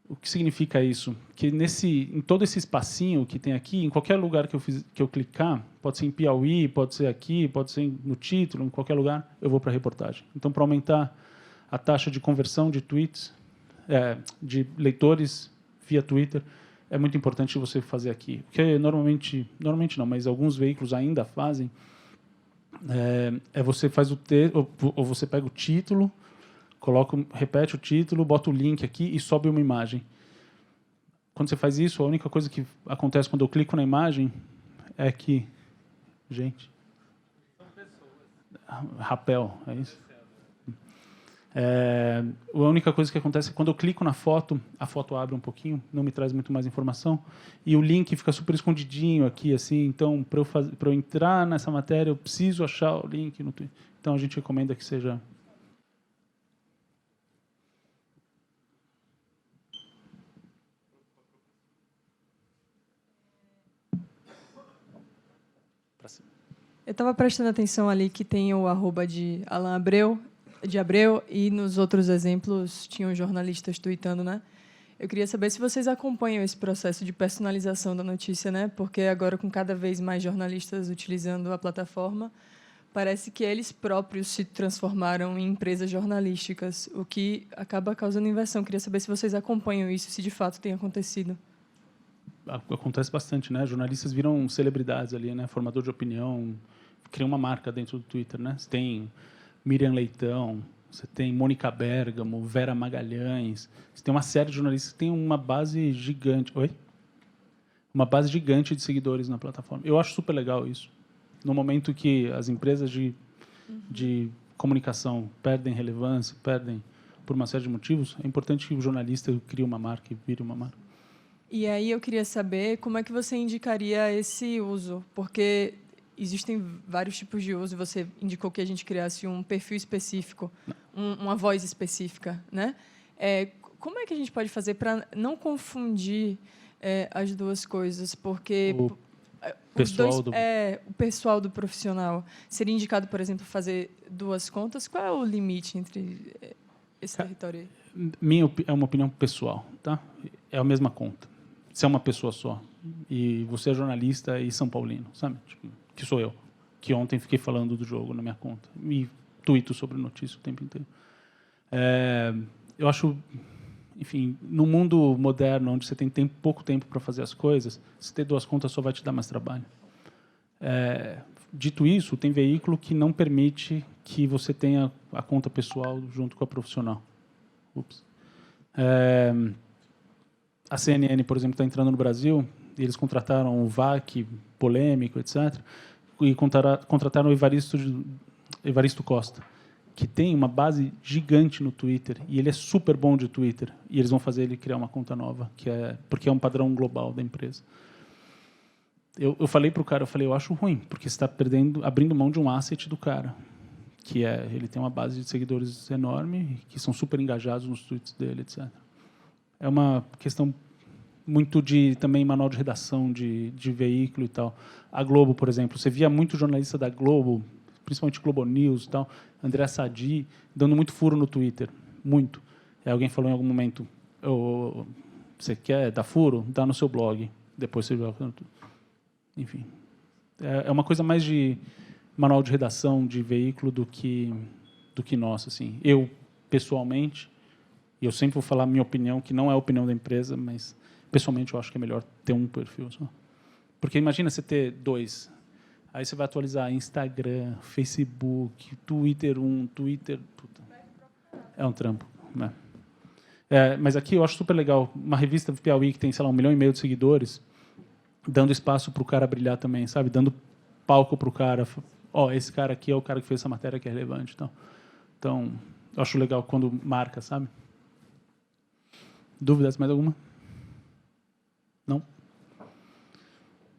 O que significa isso? Que em todo esse espacinho que tem aqui, em qualquer lugar que eu clicar, pode ser em Piauí, pode ser aqui, pode ser no título, em qualquer lugar, eu vou para a reportagem. Então, para aumentar a taxa de conversão de tweets, de leitores via Twitter, é muito importante você fazer aqui. Porque normalmente não, mas alguns veículos ainda fazem, você faz ou você pega o título, repete o título, bota o link aqui e sobe uma imagem. Quando você faz isso, a única coisa que acontece quando eu clico na imagem é que... Gente... Rapel, é isso? A única coisa que acontece é que quando eu clico na foto, a foto abre um pouquinho, não me traz muito mais informação, e o link fica super escondidinho aqui, assim. Então, para eu entrar nessa matéria, eu preciso achar o link no Twitter. Então, a gente recomenda que seja... Eu estava prestando atenção ali que tem o @ de Alan Abreu, e nos outros exemplos tinham jornalistas tweetando, né? Eu queria saber se vocês acompanham esse processo de personalização da notícia, né? Porque agora, com cada vez mais jornalistas utilizando a plataforma, parece que eles próprios se transformaram em empresas jornalísticas, o que acaba causando inversão. Queria saber se vocês acompanham isso, se de fato tem acontecido. acontece bastante, né? Jornalistas viram celebridades ali, né? Formador de opinião, criam uma marca dentro do Twitter, né? Você tem Miriam Leitão, você tem Mônica Bergamo, Vera Magalhães, você tem uma série de jornalistas que tem uma base gigante. Oi? Uma base gigante de seguidores na plataforma. Eu acho super legal isso. No momento que as empresas de comunicação perdem relevância, perdem por uma série de motivos, é importante que o jornalista crie uma marca e vire uma marca. E aí eu queria saber como é que você indicaria esse uso, porque existem vários tipos de uso. Você indicou que a gente criasse um perfil específico, uma voz específica, né? Como é que a gente pode fazer para não confundir as duas coisas? Porque O pessoal do profissional seria indicado, por exemplo, fazer 2 contas. Qual é o limite entre esse território aí? É uma opinião pessoal, tá? É a mesma conta. Se é uma pessoa só e você é jornalista e São Paulino, sabe? Tipo, que sou eu, que ontem fiquei falando do jogo na minha conta e tuito sobre notícia o tempo inteiro. Eu acho, enfim, no mundo moderno, onde você tem pouco tempo para fazer as coisas, se ter 2 contas só vai te dar mais trabalho. Dito isso, tem veículo que não permite que você tenha a conta pessoal junto com a profissional. Ups. A CNN, por exemplo, está entrando no Brasil, e eles contrataram o VAC, polêmico, etc., e contrataram o Evaristo Costa, que tem uma base gigante no Twitter, e ele é super bom de Twitter, e eles vão fazer ele criar uma conta nova, porque é um padrão global da empresa. Eu falei para o cara, eu acho ruim, porque você está abrindo mão de um asset do cara, que ele tem uma base de seguidores enorme, que são super engajados nos tweets dele, etc. É uma questão muito de também manual de redação de veículo e tal. A Globo, por exemplo, você via muito jornalista da Globo, principalmente Globo News e tal, André Sadi, dando muito furo no Twitter, muito. Alguém falou em algum momento, você quer dar furo? Dá no seu blog, depois você joga. Enfim, é uma coisa mais de manual de redação de veículo do que nosso, assim. Eu, pessoalmente, e eu sempre vou falar a minha opinião, que não é a opinião da empresa, mas pessoalmente eu acho que é melhor ter um perfil só. Porque imagina você ter 2. Aí você vai atualizar Instagram, Facebook, Twitter 1, Twitter... Puta. É um trampo. Né? Mas aqui eu acho super legal. Uma revista do Piauí que tem, sei lá, 1,5 milhão de seguidores, dando espaço para o cara brilhar também, sabe? Dando palco para o cara. Esse cara aqui é o cara que fez essa matéria que é relevante. Então, eu acho legal quando marca, sabe? Dúvidas? Mais alguma? Não?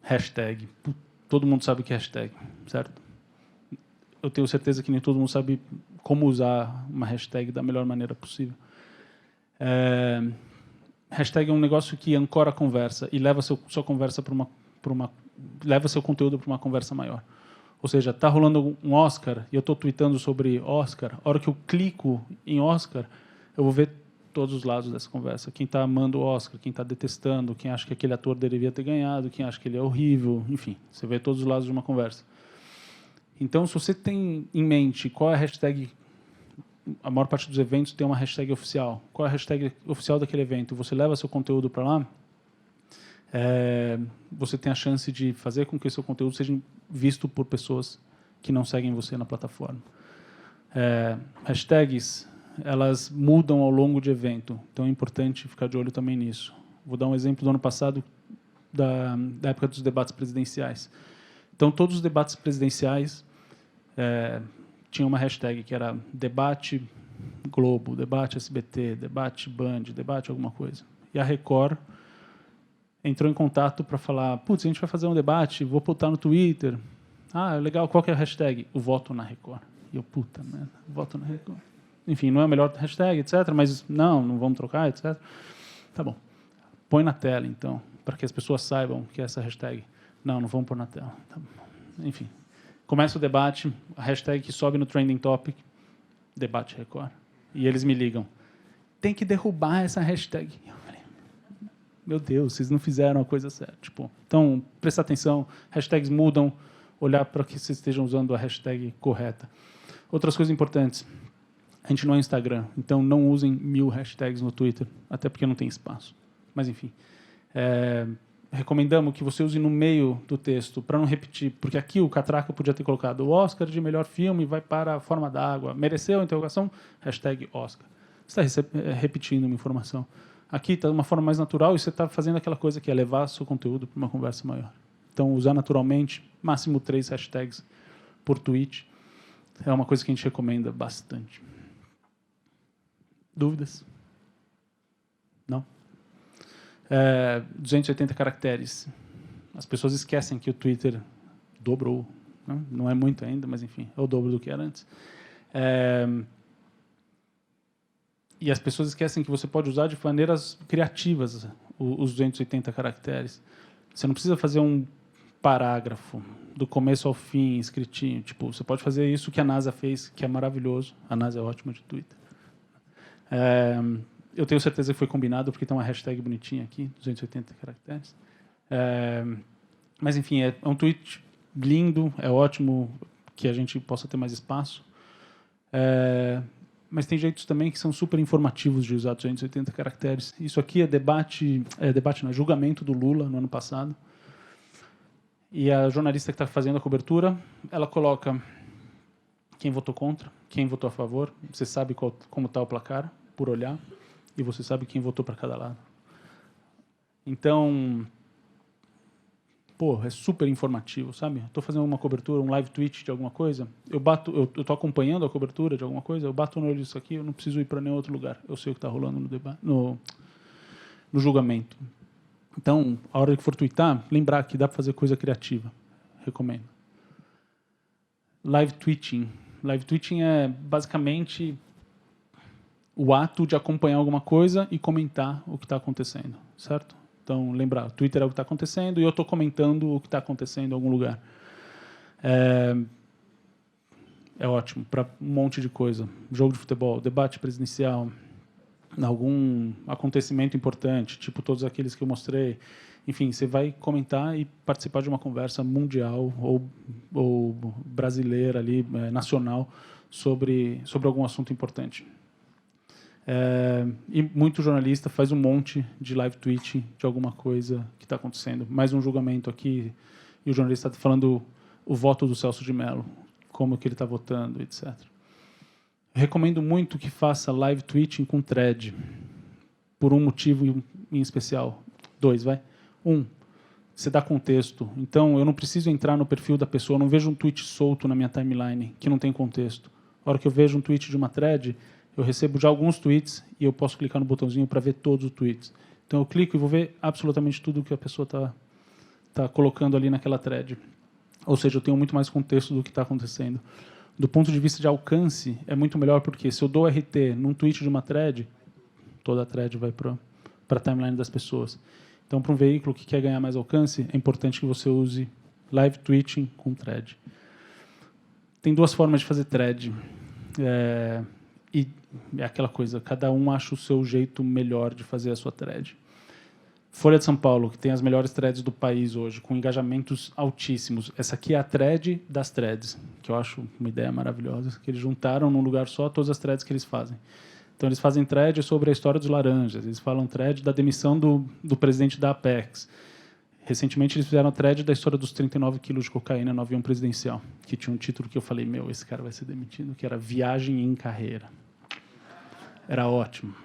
Hashtag. Todo mundo sabe o que é hashtag, certo? Eu tenho certeza que nem todo mundo sabe como usar uma hashtag da melhor maneira possível. Hashtag é um negócio que ancora a conversa e leva sua conversa leva seu conteúdo para uma conversa maior. Ou seja, está rolando um Oscar e eu estou tweetando sobre Oscar. A hora que eu clico em Oscar, eu vou ver todos os lados dessa conversa. Quem está amando o Oscar, quem está detestando, quem acha que aquele ator deveria ter ganhado, quem acha que ele é horrível, enfim, você vê todos os lados de uma conversa. Então, se você tem em mente qual é a hashtag, a maior parte dos eventos tem uma hashtag oficial. Qual é a hashtag oficial daquele evento? Você leva seu conteúdo para lá, você tem a chance de fazer com que o seu conteúdo seja visto por pessoas que não seguem você na plataforma. Hashtags, elas mudam ao longo de evento, então é importante ficar de olho também nisso. Vou dar um exemplo do ano passado, da época dos debates presidenciais. Então, todos os debates presidenciais tinham uma hashtag que era debate Globo, debate SBT, debate Band, debate alguma coisa. E a Record entrou em contato para falar, putz, a gente vai fazer um debate, vou botar no Twitter. Legal, qual que é a hashtag? O voto na Record. E eu, puta merda, voto na Record. Enfim, não é a melhor hashtag, etc., mas não vamos trocar, etc. Tá bom. Põe na tela, então, para que as pessoas saibam que é essa hashtag. Não vamos pôr na tela. Tá bom. Enfim, começa o debate, a hashtag que sobe no Trending Topic, debate Record. E eles me ligam, tem que derrubar essa hashtag. Eu falei, meu Deus, vocês não fizeram a coisa certa. Então, prestar atenção, hashtags mudam, olhar para que vocês estejam usando a hashtag correta. Outras coisas importantes. A gente não é Instagram, então não usem 1000 hashtags no Twitter, até porque não tem espaço. Mas, enfim. recomendamos que você use no meio do texto, para não repetir, porque aqui o Catraca podia ter colocado o Oscar de melhor filme vai para A Forma d'Água. Mereceu a interrogação? #Oscar. Você está repetindo uma informação. Aqui está de uma forma mais natural e você está fazendo aquela coisa que é levar seu conteúdo para uma conversa maior. Então, usar naturalmente, máximo 3 hashtags por tweet, é uma coisa que a gente recomenda bastante. Dúvidas? Não? 280 caracteres. As pessoas esquecem que o Twitter dobrou. Não é muito ainda, mas enfim, é o dobro do que era antes. E as pessoas esquecem que você pode usar de maneiras criativas os 280 caracteres. Você não precisa fazer um parágrafo do começo ao fim, escritinho. Tipo, você pode fazer isso que a NASA fez, que é maravilhoso. A NASA é ótima de Twitter. Eu tenho certeza que foi combinado, porque tem uma hashtag bonitinha aqui, 280 caracteres. Mas, enfim, é um tweet lindo, é ótimo que a gente possa ter mais espaço. Mas tem jeitos também que são super informativos de usar 280 caracteres. Isso aqui é julgamento do Lula no ano passado. E a jornalista que está fazendo a cobertura, ela coloca quem votou contra, quem votou a favor. Você sabe como está o placar, por olhar, e você sabe quem votou para cada lado. Então, é super informativo, sabe? Estou fazendo uma cobertura, um live tweet de alguma coisa, eu estou acompanhando a cobertura de alguma coisa, eu bato no olho disso aqui, eu não preciso ir para nenhum outro lugar. Eu sei o que está rolando no debate, no julgamento. Então, a hora que for twittar, lembrar que dá para fazer coisa criativa. Recomendo. Live tweeting. Live tweeting é basicamente o ato de acompanhar alguma coisa e comentar o que está acontecendo, certo? Então, lembrar, o Twitter é o que está acontecendo e eu estou comentando o que está acontecendo em algum lugar. É ótimo para um monte de coisa. Jogo de futebol, debate presidencial, algum acontecimento importante, tipo todos aqueles que eu mostrei. Enfim, você vai comentar e participar de uma conversa mundial ou brasileira, ali, nacional, sobre algum assunto importante. E muito jornalista faz um monte de live tweet de alguma coisa que está acontecendo. Mais um julgamento aqui, e o jornalista está falando o voto do Celso de Mello, como que ele está votando, etc. Recomendo muito que faça live tweeting com thread, por um motivo em especial. 2, vai. 1, você dá contexto. Então, eu não preciso entrar no perfil da pessoa, eu não vejo um tweet solto na minha timeline, que não tem contexto. A hora que eu vejo um tweet de uma thread, eu recebo já alguns tweets e eu posso clicar no botãozinho para ver todos os tweets. Então, eu clico e vou ver absolutamente tudo que a pessoa está colocando ali naquela thread. Ou seja, eu tenho muito mais contexto do que está acontecendo. Do ponto de vista de alcance, é muito melhor, porque se eu dou RT num tweet de uma thread, toda a thread vai para a timeline das pessoas. Então, para um veículo que quer ganhar mais alcance, é importante que você use live tweeting com thread. Tem 2 formas de fazer thread. E é aquela coisa, cada um acha o seu jeito melhor de fazer a sua thread. Folha de São Paulo, que tem as melhores threads do país hoje, com engajamentos altíssimos. Essa aqui é a thread das threads, que eu acho uma ideia maravilhosa, que eles juntaram num lugar só todas as threads que eles fazem. Então, eles fazem thread sobre a história dos laranjas, eles falam thread da demissão do presidente da Apex. Recentemente, eles fizeram a thread da história dos 39 quilos de cocaína no avião presidencial, que tinha um título que eu falei, esse cara vai ser demitido, que era Viagem em Carreira. Era ótimo.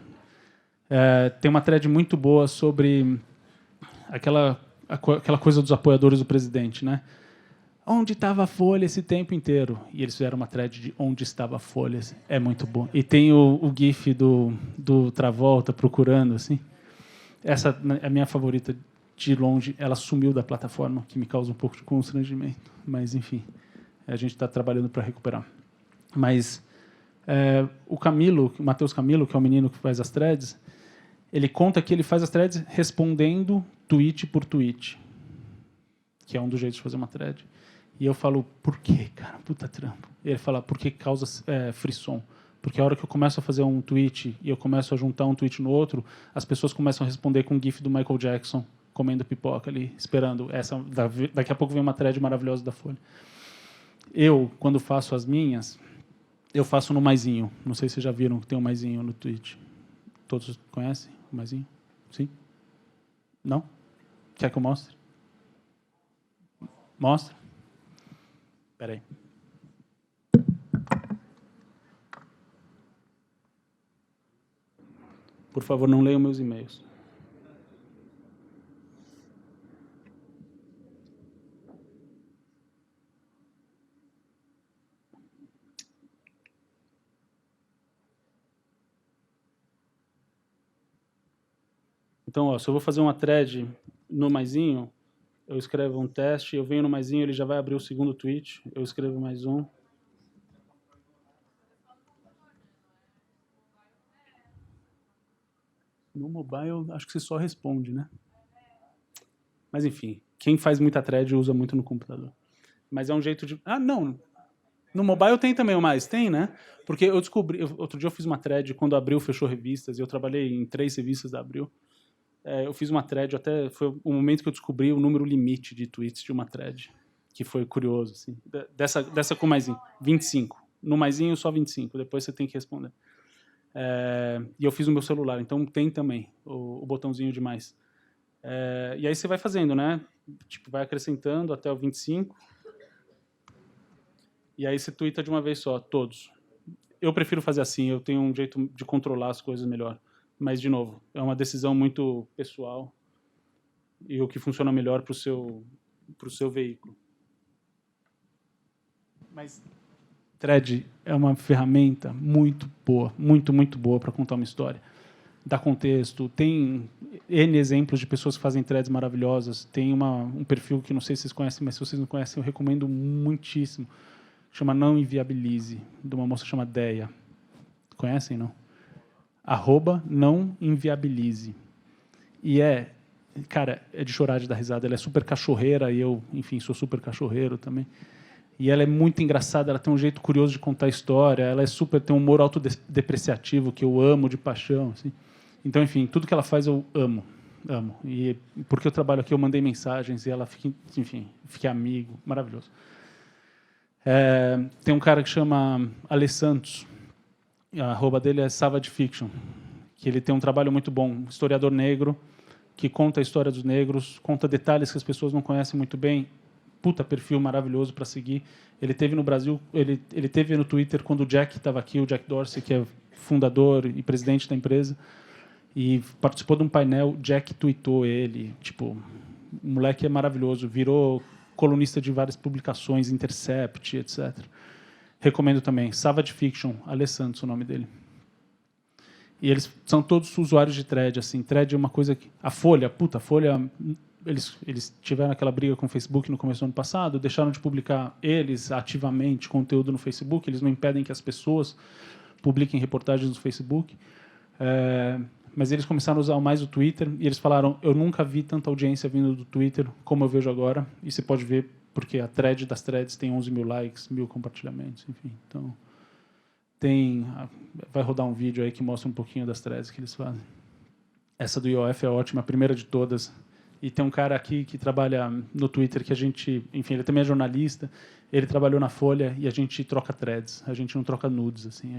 Tem uma thread muito boa sobre aquela coisa dos apoiadores do presidente, né? Onde estava a Folha esse tempo inteiro? E eles fizeram uma thread de onde estava a Folha. É muito bom. E tem o GIF do Travolta procurando, assim. Essa é a minha favorita de longe. Ela sumiu da plataforma, que me causa um pouco de constrangimento. Mas, enfim, a gente está trabalhando para recuperar. Mas o Matheus Camilo, que é o menino que faz as threads, ele conta que ele faz as threads respondendo tweet por tweet, que é um dos jeitos de fazer uma thread. E eu falo, por quê, cara? Puta trampo. E ele fala, porque causa frisson. Porque a hora que eu começo a fazer um tweet e eu começo a juntar um tweet no outro, as pessoas começam a responder com um gif do Michael Jackson comendo pipoca ali, esperando. Daqui a pouco vem uma thread maravilhosa da Folha. Eu, quando faço as minhas, eu faço no maisinho. Não sei se vocês já viram que tem um maisinho no tweet. Todos conhecem o maisinho? Sim? Não? Quer que eu mostre? Mostra? Espera aí. Por favor, não leiam meus e-mails. Então, ó, se eu vou fazer uma thread no maisinho, eu escrevo um teste, eu venho no maisinho, ele já vai abrir o segundo tweet, eu escrevo mais um. No mobile, acho que você só responde, né? Mas, enfim, quem faz muita thread usa muito no computador. Mas é um jeito de... Ah, não. No mobile tem também o mais, tem, né? Porque eu descobri... Outro dia eu fiz uma thread quando a Abril fechou revistas, e eu trabalhei em 3 revistas da Abril. Eu fiz uma thread, até foi o momento que eu descobri o número limite de tweets de uma thread, que foi curioso, assim. Dessa com maisinho, 25. No maisinho, só 25. Depois você tem que responder. E eu fiz no meu celular, então tem também o botãozinho de mais. E aí você vai fazendo, né? Tipo, vai acrescentando até o 25. E aí você tuita de uma vez só, todos. Eu prefiro fazer assim, eu tenho um jeito de controlar as coisas melhor. Mas, de novo, é uma decisão muito pessoal e o que funciona melhor para o seu veículo. Mas thread é uma ferramenta muito boa, muito, muito boa para contar uma história. Dá contexto, tem N exemplos de pessoas que fazem threads maravilhosas. Tem um perfil que não sei se vocês conhecem, mas se vocês não conhecem, eu recomendo muitíssimo. Chama Não Inviabilize, de uma moça chamada Deia. Conhecem, não? @não-inviabilize. E cara, é de chorar de dar risada. Ela é super cachorreira e eu, enfim, sou super cachorreiro também. E ela é muito engraçada, ela tem um jeito curioso de contar a história, ela tem um humor autodepreciativo que eu amo de paixão, assim. Então, enfim, tudo que ela faz eu amo. E porque eu trabalho aqui, eu mandei mensagens e ela fica, enfim, fiquei amigo, maravilhoso. Tem um cara que chama Ale Santos, a arroba dele é Savage Fiction, que ele tem um trabalho muito bom, historiador negro, que conta a história dos negros, conta detalhes que as pessoas não conhecem muito bem. Puta perfil maravilhoso para seguir. Ele teve no Brasil, ele teve no Twitter quando o Jack estava aqui, o Jack Dorsey, que é fundador e presidente da empresa, e participou de um painel. Jack tweetou ele, tipo, o moleque é maravilhoso, virou colunista de várias publicações, Intercept, etc. Recomendo também. Savage Fiction, Ale Santos, o nome dele. E eles são todos usuários de thread, assim. Thread é uma coisa que... A Folha, eles tiveram aquela briga com o Facebook no começo do ano passado, deixaram de publicar eles ativamente conteúdo no Facebook, eles não impedem que as pessoas publiquem reportagens no Facebook, mas eles começaram a usar mais o Twitter, e eles falaram, eu nunca vi tanta audiência vindo do Twitter como eu vejo agora, e você pode ver porque a thread das threads tem 11 mil likes, 1000 compartilhamentos, enfim. Então, vai rodar um vídeo aí que mostra um pouquinho das threads que eles fazem. Essa do IOF é ótima, a primeira de todas. E tem um cara aqui que trabalha no Twitter, que a gente... Enfim, ele também é jornalista, ele trabalhou na Folha e a gente troca threads, a gente não troca nudes, assim,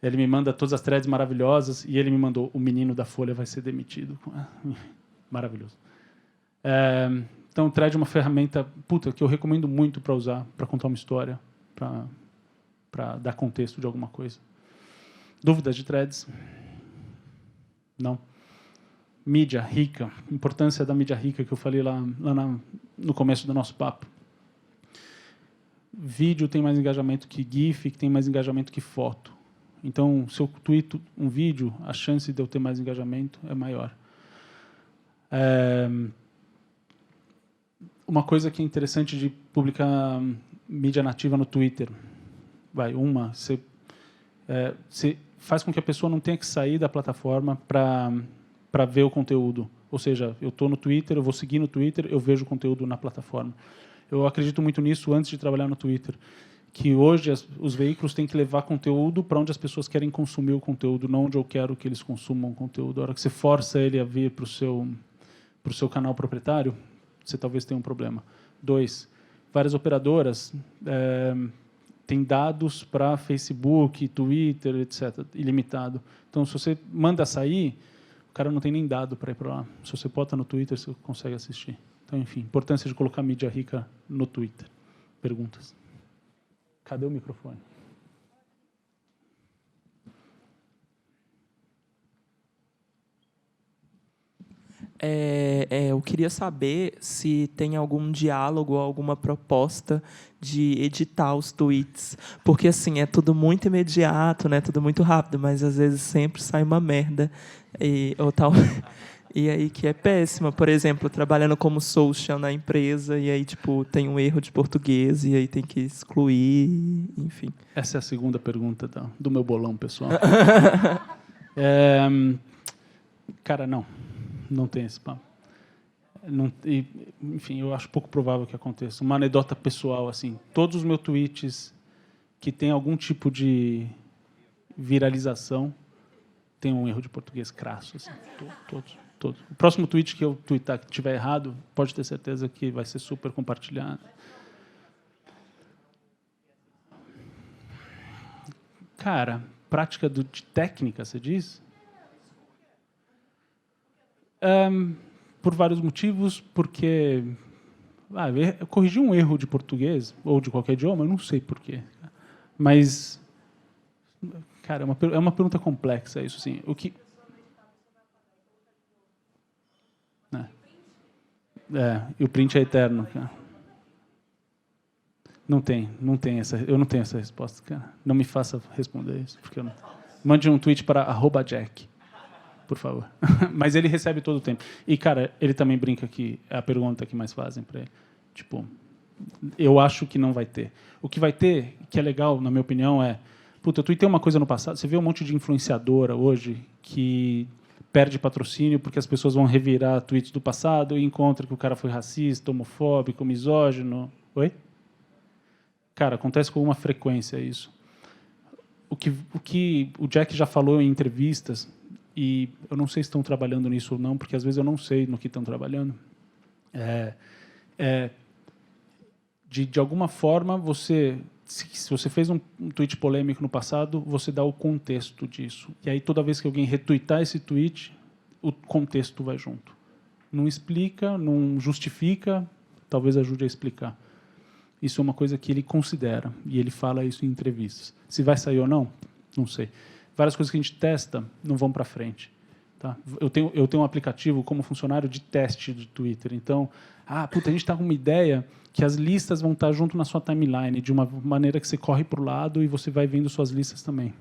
ele me manda todas as threads maravilhosas e ele me mandou, o menino da Folha vai ser demitido. Maravilhoso. Então, thread é uma ferramenta que eu recomendo muito para usar, para contar uma história, para dar contexto de alguma coisa. Dúvidas de threads? Não? Mídia rica, importância da mídia rica que eu falei lá no começo do nosso papo. Vídeo tem mais engajamento que GIF, que tem mais engajamento que foto. Então, se eu tweeto um vídeo, a chance de eu ter mais engajamento é maior. Uma coisa que é interessante de publicar mídia nativa no Twitter, você faz com que a pessoa não tenha que sair da plataforma para ver o conteúdo. Ou seja, eu estou no Twitter, eu vou seguir no Twitter, eu vejo o conteúdo na plataforma. Eu acredito muito nisso antes de trabalhar no Twitter, que hoje os veículos têm que levar conteúdo para onde as pessoas querem consumir o conteúdo, não onde eu quero que eles consumam o conteúdo. A hora que você força ele a vir para o seu canal proprietário, você talvez tenha um problema. 2, várias operadoras têm dados para Facebook, Twitter, etc., ilimitado. Então, se você manda sair, cara não tem nem dado para ir para lá. Se você bota no Twitter, você consegue assistir. Então, enfim, importância de colocar mídia rica no Twitter. Perguntas? Cadê o microfone? Eu queria saber se tem algum diálogo, alguma proposta de editar os tweets. Porque, assim, é tudo muito imediato, né? Tudo muito rápido, mas, às vezes, sempre sai uma merda. Ou tal. E aí que é péssima. Por exemplo, trabalhando como social na empresa, e aí, tipo, tem um erro de português, e aí tem que excluir, enfim. Essa é a segunda pergunta do meu bolão, pessoal. Cara, não tem esse papo. Enfim, eu acho pouco provável que aconteça. Uma anedota pessoal, assim, todos os meus tweets que tem algum tipo de viralização tem um erro de português crasso, assim, todos. O próximo tweet que eu tweetar que tiver errado, pode ter certeza que vai ser super compartilhado. Cara, prática de técnica, você diz? Por vários motivos, porque corrigir um erro de português ou de qualquer idioma, eu não sei porquê. Mas, cara, é uma pergunta complexa isso, sim. E o print é eterno, cara. Não tem essa. Eu não tenho essa resposta, cara. Não me faça responder isso, porque eu não. Mande um tweet para @Jack. Por favor. Mas ele recebe todo o tempo. E, cara, ele também brinca que é a pergunta que mais fazem para ele. Tipo, eu acho que não vai ter. O que vai ter, que é legal, na minha opinião, eu tuitei uma coisa no passado. Você vê um monte de influenciadora hoje que perde patrocínio porque as pessoas vão revirar tweets do passado e encontram que o cara foi racista, homofóbico, misógino. Oi? Cara, acontece com uma frequência isso. O que o Jack já falou em entrevistas, e eu não sei se estão trabalhando nisso ou não, porque às vezes eu não sei no que estão trabalhando, de alguma forma, se você fez um tweet polêmico no passado, você dá o contexto disso. E aí, toda vez que alguém retweetar esse tweet, o contexto vai junto. Não explica, não justifica, talvez ajude a explicar. Isso é uma coisa que ele considera, e ele fala isso em entrevistas. Se vai sair ou não, não sei. Várias coisas que a gente testa não vão para frente. Tá? Eu tenho um aplicativo como funcionário de teste de Twitter. Então, a gente está com uma ideia que as listas vão estar junto na sua timeline, de uma maneira que você corre para o lado e você vai vendo suas listas também.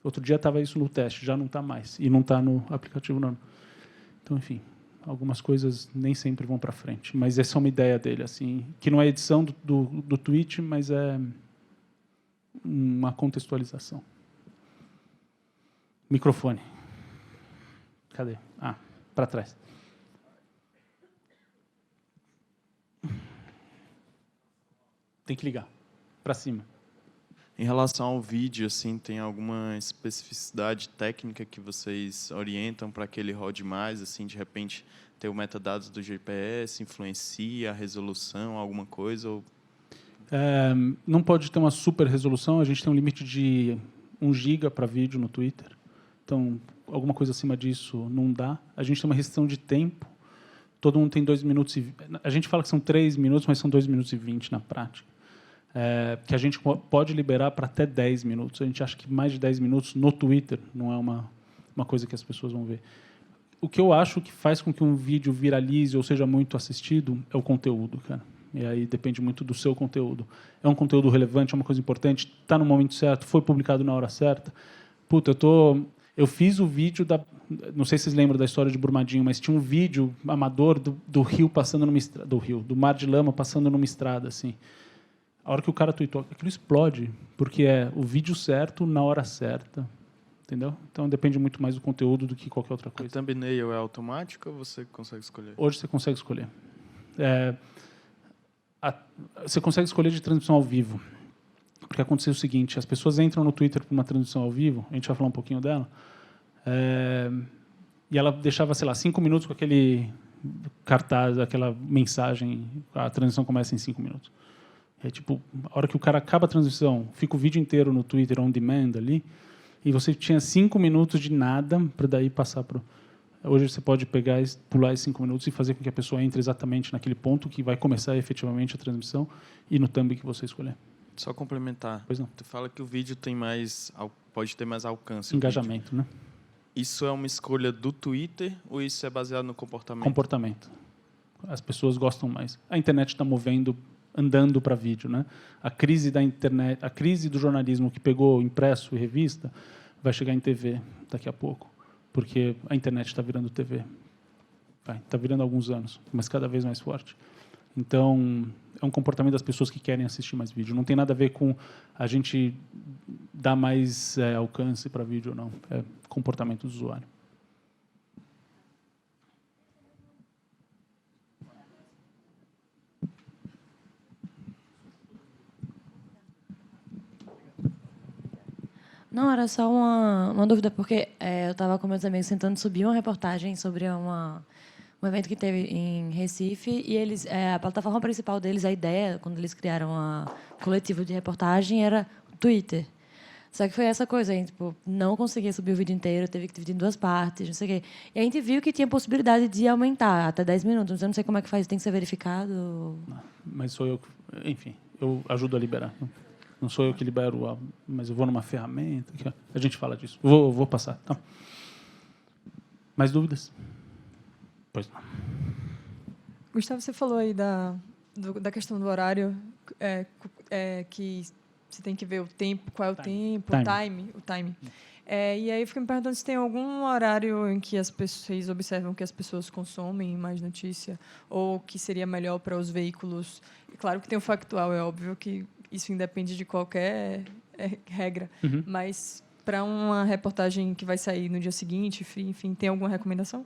Outro dia estava isso no teste, já não está mais. E não está no aplicativo, não. Então, enfim, algumas coisas nem sempre vão para frente. Mas essa é uma ideia dele, assim, que não é edição do tweet, mas é uma contextualização. Microfone. Cadê? Para trás. Tem que ligar. Para cima. Em relação ao vídeo, assim, tem alguma especificidade técnica que vocês orientam para que ele rode mais? Assim, de repente, ter o metadados do GPS influencia a resolução, alguma coisa? Ou... Não pode ter uma super resolução. A gente tem um limite de 1 GB para vídeo no Twitter. Então, alguma coisa acima disso não dá. A gente tem uma restrição de tempo. Todo mundo tem 2 minutos e... A gente fala que são 3 minutos, mas são 2 minutos e 20 na prática. Que a gente pode liberar para até 10 minutos. A gente acha que mais de 10 minutos no Twitter não é uma coisa que as pessoas vão ver. O que eu acho que faz com que um vídeo viralize ou seja muito assistido é o conteúdo, cara. E aí depende muito do seu conteúdo. É um conteúdo relevante, é uma coisa importante, está no momento certo, foi publicado na hora certa. Eu fiz o vídeo não sei se vocês lembram da história de Brumadinho, mas tinha um vídeo amador do rio passando numa estrada, do mar de lama passando numa estrada, assim. A hora que o cara tweetou, aquilo explode, porque é o vídeo certo na hora certa, entendeu? Então depende muito mais do conteúdo do que qualquer outra coisa. A thumbnail é automática ou você consegue escolher? Hoje você consegue escolher. Você consegue escolher de transmissão ao vivo. Porque aconteceu o seguinte, as pessoas entram no Twitter para uma transmissão ao vivo, a gente vai falar um pouquinho dela, e ela deixava, sei lá, 5 minutos com aquele cartaz, aquela mensagem, a transmissão começa em 5 minutos. Tipo, a hora que o cara acaba a transmissão, fica o vídeo inteiro no Twitter on demand ali, e você tinha 5 minutos de nada para daí passar para Hoje você pode pegar, pular esses 5 minutos e fazer com que a pessoa entre exatamente naquele ponto que vai começar efetivamente a transmissão e no thumb que você escolher. Só complementar. Pois não. Tu fala que o vídeo tem pode ter mais alcance. o vídeo. Engajamento, né? Isso é uma escolha do Twitter ou isso é baseado no comportamento? Comportamento. As pessoas gostam mais. A internet está andando para vídeo, né? A crise da internet, a crise do jornalismo que pegou impresso e revista, vai chegar em TV daqui a pouco, porque a internet está virando TV. Está virando há alguns anos, mas cada vez mais forte. Então, é um comportamento das pessoas que querem assistir mais vídeo. Não tem nada a ver com a gente dar mais alcance para vídeo ou não. É comportamento do usuário. Não, era só uma dúvida, porque eu estava com meus amigos tentando subir uma reportagem sobre um evento que teve em Recife, e eles, a plataforma principal deles, a ideia, quando eles criaram o coletivo de reportagem, era o Twitter. Só que foi essa coisa, a gente, tipo, não conseguia subir o vídeo inteiro, teve que dividir em 2 partes, não sei o quê. E a gente viu que tinha possibilidade de aumentar até 10 minutos. Eu não sei como é que faz, tem que ser verificado. Não, mas sou eu, enfim, eu ajudo a liberar. Não sou eu que libero, mas eu vou numa ferramenta. A gente fala disso. Vou passar. Tá? Mais dúvidas? Pois não. Gustavo, você falou aí da questão do horário, que você tem que ver o tempo, qual é o tempo, o time. E aí eu fiquei me perguntando se tem algum horário em que vocês observam que as pessoas consomem mais notícia, ou que seria melhor para os veículos. Claro que tem o factual, é óbvio que isso independe de qualquer regra, mas para uma reportagem que vai sair no dia seguinte, enfim, tem alguma recomendação?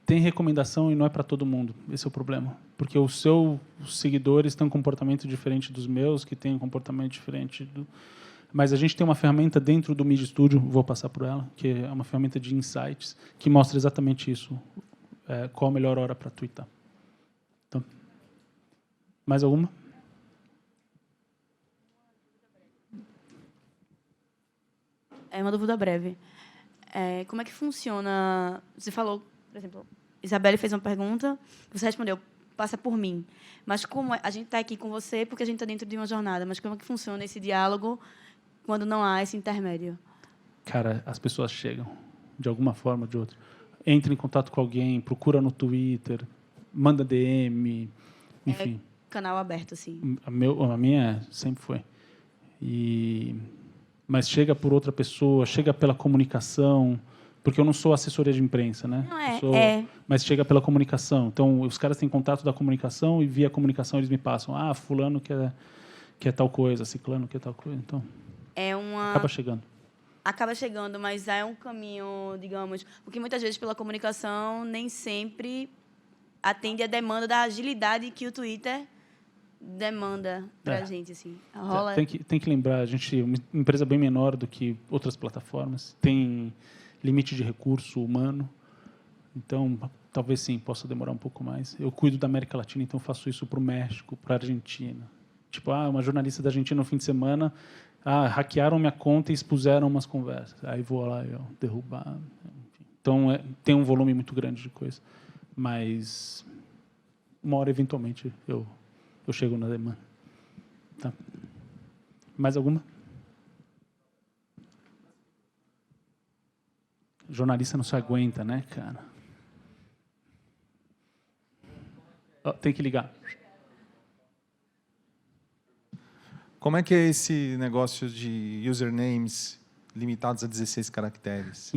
Tem recomendação e não é para todo mundo. Esse é o problema. Porque os seus seguidores têm um comportamento diferente dos meus, que têm um comportamento diferente do... Mas a gente tem uma ferramenta dentro do Media Studio, vou passar por ela, que é uma ferramenta de insights, que mostra exatamente isso. Qual a melhor hora para twittar. Então, mais alguma? É uma dúvida breve. Como é que funciona? Você falou, por exemplo, Isabelle fez uma pergunta, você respondeu, passa por mim. Mas como a gente está aqui com você porque a gente está dentro de uma jornada, mas como é que funciona esse diálogo quando não há esse intermédio? Cara, as pessoas chegam, de alguma forma ou de outra. Entra em contato com alguém, procura no Twitter, manda DM, enfim. Canal aberto, assim. A minha sempre foi. Mas chega por outra pessoa, chega pela comunicação, porque eu não sou assessoria de imprensa, né? Não Mas chega pela comunicação. Então, os caras têm contato da comunicação e via comunicação eles me passam. Fulano quer tal coisa, ciclano quer tal coisa. Então, Acaba chegando, mas é um caminho, digamos... Porque, muitas vezes, pela comunicação, nem sempre atende a demanda da agilidade que o Twitter demanda para a gente, assim. Rola... Tem que lembrar, a gente é uma empresa bem menor do que outras plataformas, tem limite de recurso humano, então talvez sim, possa demorar um pouco mais. Eu cuido da América Latina, então faço isso para o México, para a Argentina. Tipo, uma jornalista da Argentina no fim de semana, hackearam minha conta e expuseram umas conversas. Aí vou lá e derrubar. Enfim. Então, tem um volume muito grande de coisa. Mas, uma hora, eventualmente, eu chego na demanda. Tá. Mais alguma? Jornalista não se aguenta, né, cara? Tem que ligar. Como é que é esse negócio de usernames limitados a 16 caracteres?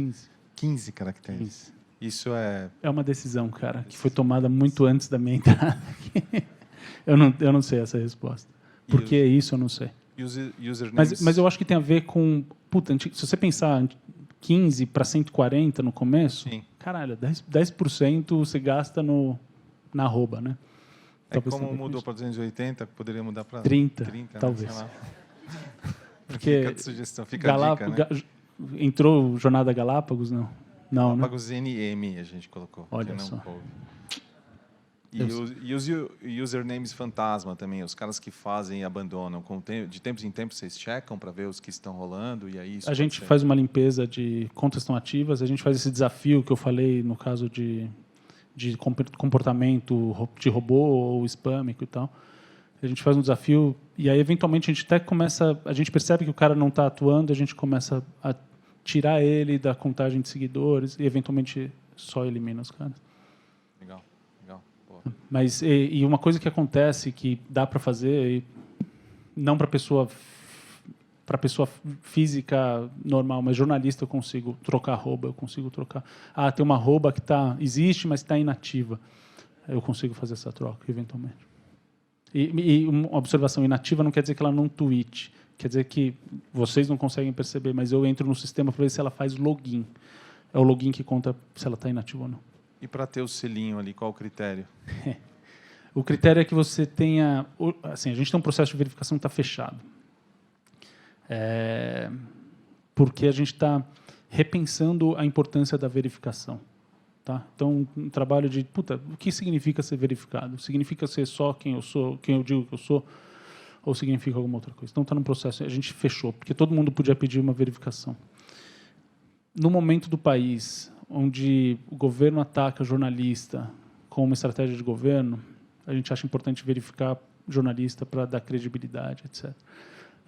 15 caracteres. 15. Isso é... É uma decisão, cara, que foi tomada muito antes da minha entrada aqui. Eu não sei essa resposta. Por que isso, eu não sei. Usernames... Mas eu acho que tem a ver com... se você pensar 15 para 140 no começo, sim. Caralho, 10% você gasta na arroba, né? Como mudou para 280, poderia mudar para 30 talvez. Né? Porque fica a sugestão, fica a dica, né? Entrou Jornada Galápagos, não? Não, Galápagos, né? NM a gente colocou. Olha só. E os usernames fantasma também, os caras que fazem e abandonam, de tempos em tempos vocês checam para ver os que estão rolando e aí A gente faz uma limpeza de contas estão ativas, a gente faz esse desafio que eu falei no caso de comportamento de robô ou spâmico e tal. A gente faz um desafio e aí eventualmente a gente até começa, a gente percebe que o cara não está atuando, a gente começa a tirar ele da contagem de seguidores e eventualmente só elimina os caras. Legal, legal. Boa. Mas e uma coisa que acontece que dá para fazer, não para pessoa física normal, mas jornalista eu consigo trocar arroba, eu consigo trocar. Ah, tem uma arroba que existe, mas está inativa. Eu consigo fazer essa troca eventualmente. E uma observação, inativa não quer dizer que ela não tweet, quer dizer que vocês não conseguem perceber, mas eu entro no sistema para ver se ela faz login. É o login que conta se ela está inativa ou não. E para ter o selinho ali, qual o critério? O critério é que você tenha... Assim, a gente tem um processo de verificação que está fechado. Porque a gente está repensando a importância da verificação. Tá? Então, um trabalho de... o que significa ser verificado? Significa ser só quem eu sou, quem eu digo que eu sou? Ou significa alguma outra coisa? Então, está num processo... A gente fechou, porque todo mundo podia pedir uma verificação. No momento do país onde o governo ataca jornalista com uma estratégia de governo, a gente acha importante verificar jornalista para dar credibilidade, etc.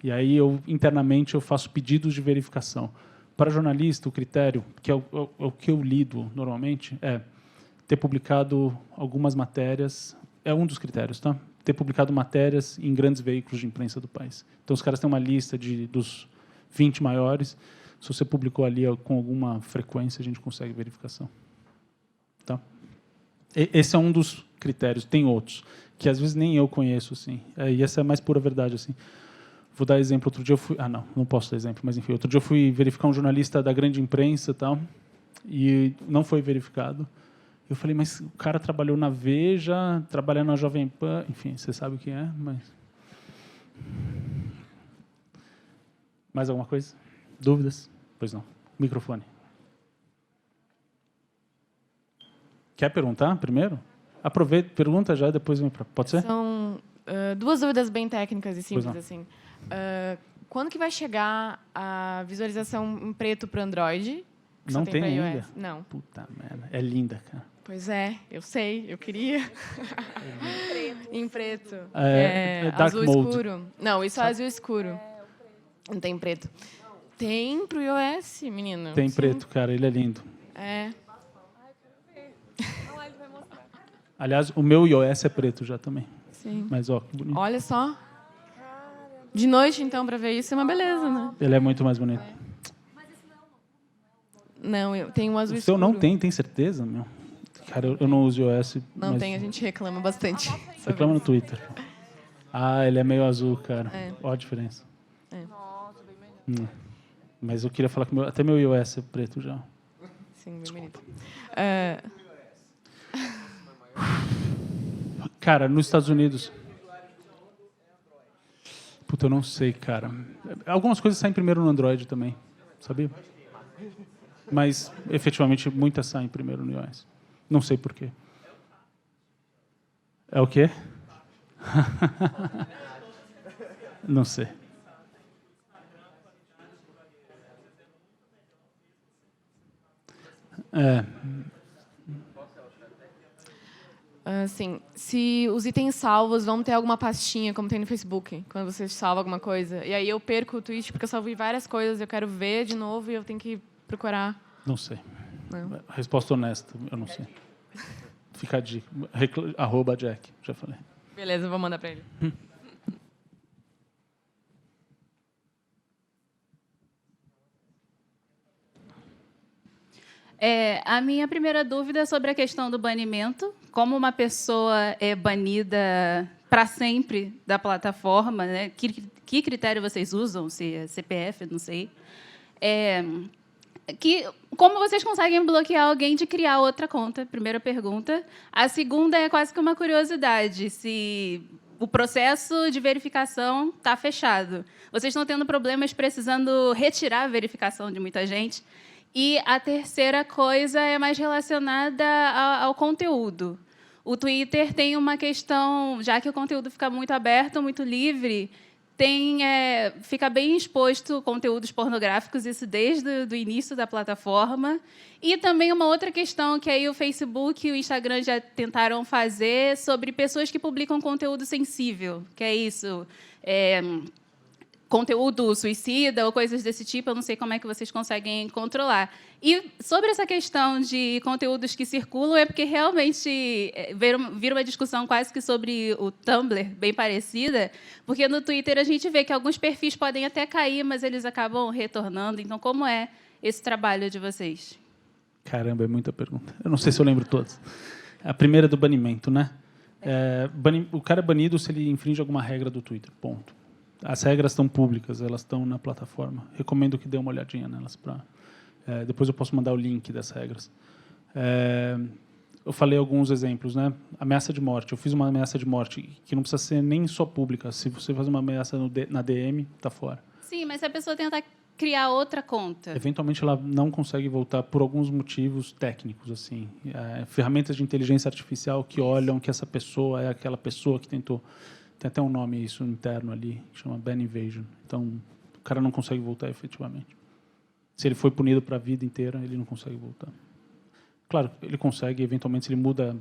E aí, internamente, eu faço pedidos de verificação. Para jornalista, o critério, que é o que eu lido normalmente, é ter publicado algumas matérias, é um dos critérios, tá? Ter publicado matérias em grandes veículos de imprensa do país. Então, os caras têm uma lista dos 20 maiores. Se você publicou ali com alguma frequência, a gente consegue verificação. Tá? Esse é um dos critérios. Tem outros, que às vezes nem eu conheço. Assim. E essa é a mais pura verdade. Assim. Vou dar exemplo. Outro dia eu fui... não posso dar exemplo, mas enfim. Outro dia eu fui verificar um jornalista da grande imprensa tal, e não foi verificado. Eu falei, mas o cara trabalhou na Veja, trabalha na Jovem Pan, enfim, você sabe o que é, mas... Mais alguma coisa? Dúvidas? Pois não. Microfone. Quer perguntar primeiro? Aproveita, pergunta já, depois vem para... Pode ser? São duas dúvidas bem técnicas e simples. Assim. Quando que vai chegar a visualização em preto para Android? Não tem ainda? Não. Puta merda. É linda, cara. Pois é, eu sei, eu queria. Em preto. Dark azul mode. Escuro. Não, isso é azul escuro. Não tem preto. Tem pro iOS, menino. Tem Sim. preto, cara. Ele é lindo. Aliás, o meu iOS é preto já também. Sim. Mas, ó, que bonito. Olha só. De noite, então, para ver isso, é uma beleza, né? Ele é muito mais bonito. Não, eu tenho um azul o escuro. seu não tem certeza, meu? Cara, eu não uso iOS. Não mas... tem, a gente reclama bastante. Reclama no Twitter. Ele é meio azul, cara. Olha a diferença. Nossa, bem melhor. Mas eu queria falar que até meu iOS é preto já. Sim, bem bonito. Cara, nos Estados Unidos... Puta, eu não sei, cara. Algumas coisas saem primeiro no Android também, sabia? Mas, efetivamente, muitas saem primeiro no iOS. Não sei por quê. É o quê? Não sei. Assim, se os itens salvos vão ter alguma pastinha, como tem no Facebook, quando você salva alguma coisa. E aí eu perco o tweet porque eu salvei várias coisas, eu quero ver de novo e eu tenho que procurar. Não sei. Não. Resposta honesta, eu não sei. Fica a dica. @Jack, já falei. Beleza, eu vou mandar para ele. A minha primeira dúvida é sobre a questão do banimento. Como uma pessoa é banida para sempre da plataforma, né? Que critério vocês usam? Se é CPF, não sei. Como vocês conseguem bloquear alguém de criar outra conta? Primeira pergunta. A segunda é quase que uma curiosidade. Se o processo de verificação está fechado. Vocês estão tendo problemas precisando retirar a verificação de muita gente. E a terceira coisa é mais relacionada ao conteúdo. o Twitter tem uma questão, já que o conteúdo fica muito aberto, muito livre, fica bem exposto conteúdos pornográficos, isso desde o início da plataforma. E também uma outra questão que aí o Facebook e o Instagram já tentaram fazer sobre pessoas que publicam conteúdo sensível, que é isso, conteúdo suicida ou coisas desse tipo, eu não sei como é que vocês conseguem controlar. E sobre essa questão de conteúdos que circulam, é porque realmente vira uma discussão quase que sobre o Tumblr, bem parecida, porque no Twitter a gente vê que alguns perfis podem até cair, mas eles acabam retornando. Então, como é esse trabalho de vocês? Caramba, é muita pergunta. Eu não sei se eu lembro todas. A primeira é do banimento, né? O cara é banido se ele infringe alguma regra do Twitter, ponto. As regras estão públicas, elas estão na plataforma. Recomendo que dê uma olhadinha nelas. Depois eu posso mandar o link das regras. Eu falei alguns exemplos, né? Ameaça de morte. Eu fiz uma ameaça de morte que não precisa ser nem só pública. Se você faz uma ameaça na DM, está fora. Sim, mas se a pessoa tentar criar outra conta... Eventualmente, ela não consegue voltar por alguns motivos técnicos. Assim. Ferramentas de inteligência artificial que olham que essa pessoa é aquela pessoa que tentou... Tem até um nome isso interno ali, que chama ban evasion. Então, o cara não consegue voltar efetivamente. Se ele foi punido para a vida inteira, ele não consegue voltar. Claro, ele consegue, eventualmente, se ele muda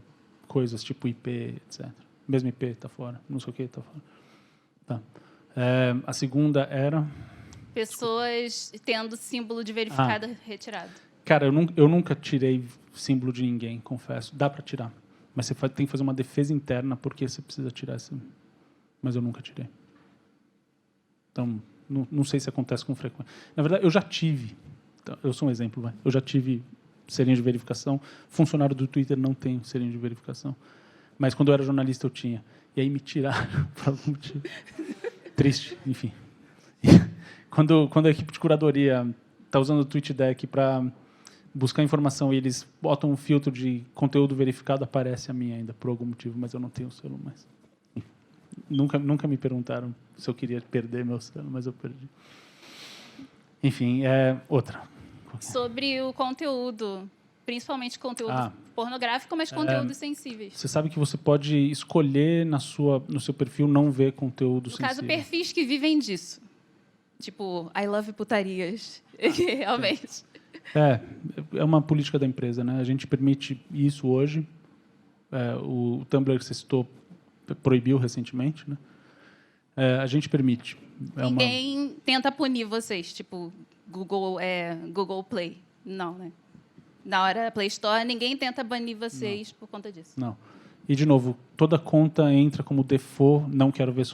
coisas, tipo IP, etc. Mesmo IP está fora, não sei o que está fora. Tá. A segunda era... Pessoas tendo símbolo de verificado retirado. Cara, eu nunca tirei símbolo de ninguém, confesso. Dá para tirar. Mas você tem que fazer uma defesa interna porque você precisa tirar esse... Mas eu nunca tirei. Então, não sei se acontece com frequência. Na verdade, eu já tive. Então, eu sou um exemplo, vai. Eu já tive selinho de verificação. Funcionário do Twitter não tem selinho de verificação. Mas quando eu era jornalista, eu tinha. E aí me tiraram por algum motivo. Triste, enfim. Quando a equipe de curadoria está usando o TweetDeck para buscar informação e eles botam um filtro de conteúdo verificado, aparece a minha ainda, por algum motivo, mas eu não tenho o selo mais. Nunca me perguntaram se eu queria perder meu selo, mas eu perdi. Enfim, outra. Sobre o conteúdo, principalmente conteúdo pornográfico, mas conteúdos sensíveis. Você sabe que você pode escolher no seu perfil não ver conteúdo sensível. No caso, perfis que vivem disso. Tipo, I love putarias. Realmente. É uma política da empresa, né? A gente permite isso hoje. O Tumblr que você citou proibiu recentemente, né? A gente permite. Ninguém tenta punir vocês, tipo Google Play. Não, né? Na hora Play Store, ninguém tenta banir vocês por conta disso. Não. E, de novo, toda conta entra como default, não quero ver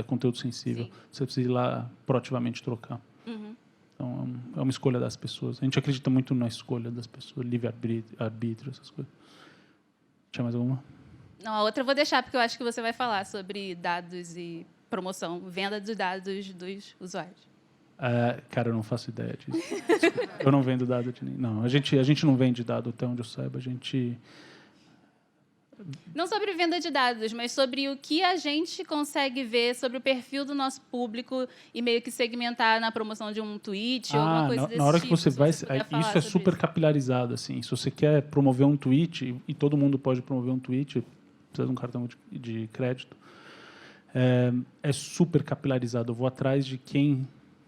conteúdo sensível. Sim. Você precisa ir lá proativamente trocar. Uhum. Então, é uma escolha das pessoas. A gente acredita muito na escolha das pessoas, livre-arbítrio, essas coisas. Tinha mais alguma? Não, a outra eu vou deixar, porque eu acho que você vai falar sobre dados e promoção, venda de dados dos usuários. Cara, eu não faço ideia disso. Eu não vendo dado de ninguém. Não, a gente não vende dado, até onde eu saiba. A gente... Não sobre venda de dados, mas sobre o que a gente consegue ver sobre o perfil do nosso público e meio que segmentar na promoção de um tweet ou alguma coisa desse tipo. Na hora que você vai... Isso é super capilarizado. Assim. Se você quer promover um tweet, e todo mundo pode promover um tweet, precisa de um cartão de crédito, é super capilarizado. Eu vou atrás de quem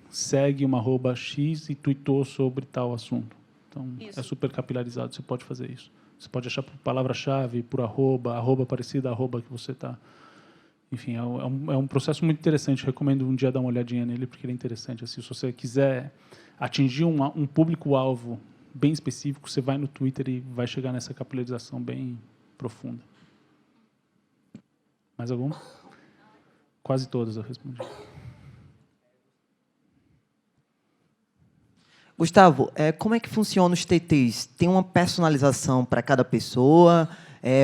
segue uma @x e tweetou sobre tal assunto. Então, é super capilarizado. Você pode fazer isso. Você pode achar por palavra-chave, por arroba parecida arroba que você está. Enfim, é um processo muito interessante. Recomendo um dia dar uma olhadinha nele, porque ele é interessante. Assim, se você quiser atingir um público-alvo bem específico, você vai no Twitter e vai chegar nessa capilarização bem profunda. Mais alguma? Quase todas eu respondi. Gustavo, como é que funciona os TTs? Tem uma personalização para cada pessoa?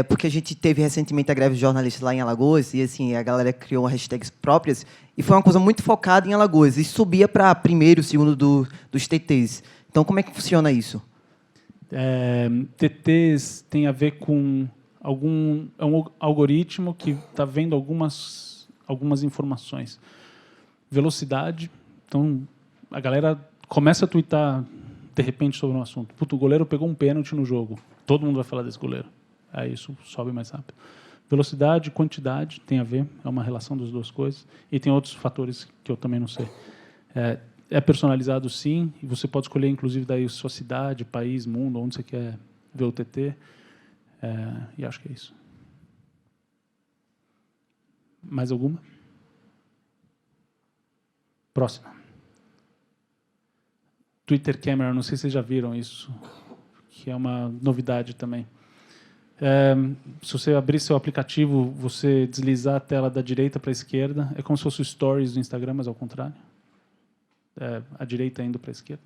Porque a gente teve recentemente a greve de jornalistas lá em Alagoas e assim, a galera criou hashtags próprias e foi uma coisa muito focada em Alagoas e subia para primeiro, segundo dos TTs. Então, como é que funciona isso? TTs tem a ver com um algoritmo que está vendo algumas informações. Velocidade. Então, a galera começa a twittar, de repente, sobre um assunto. Puta, o goleiro pegou um pênalti no jogo. Todo mundo vai falar desse goleiro. aí isso sobe mais rápido. Velocidade e quantidade tem a ver, é uma relação das duas coisas. E tem outros fatores que eu também não sei. É personalizado, sim, e você pode escolher, inclusive, daí sua cidade, país, mundo, onde você quer ver o TT. E acho que é isso. Mais alguma? Próxima. Twitter Camera, não sei se vocês já viram isso, que é uma novidade também. Se você abrir seu aplicativo, você deslizar a tela da direita para a esquerda, é como se fosse o Stories do Instagram, mas ao contrário. A direita indo para a esquerda.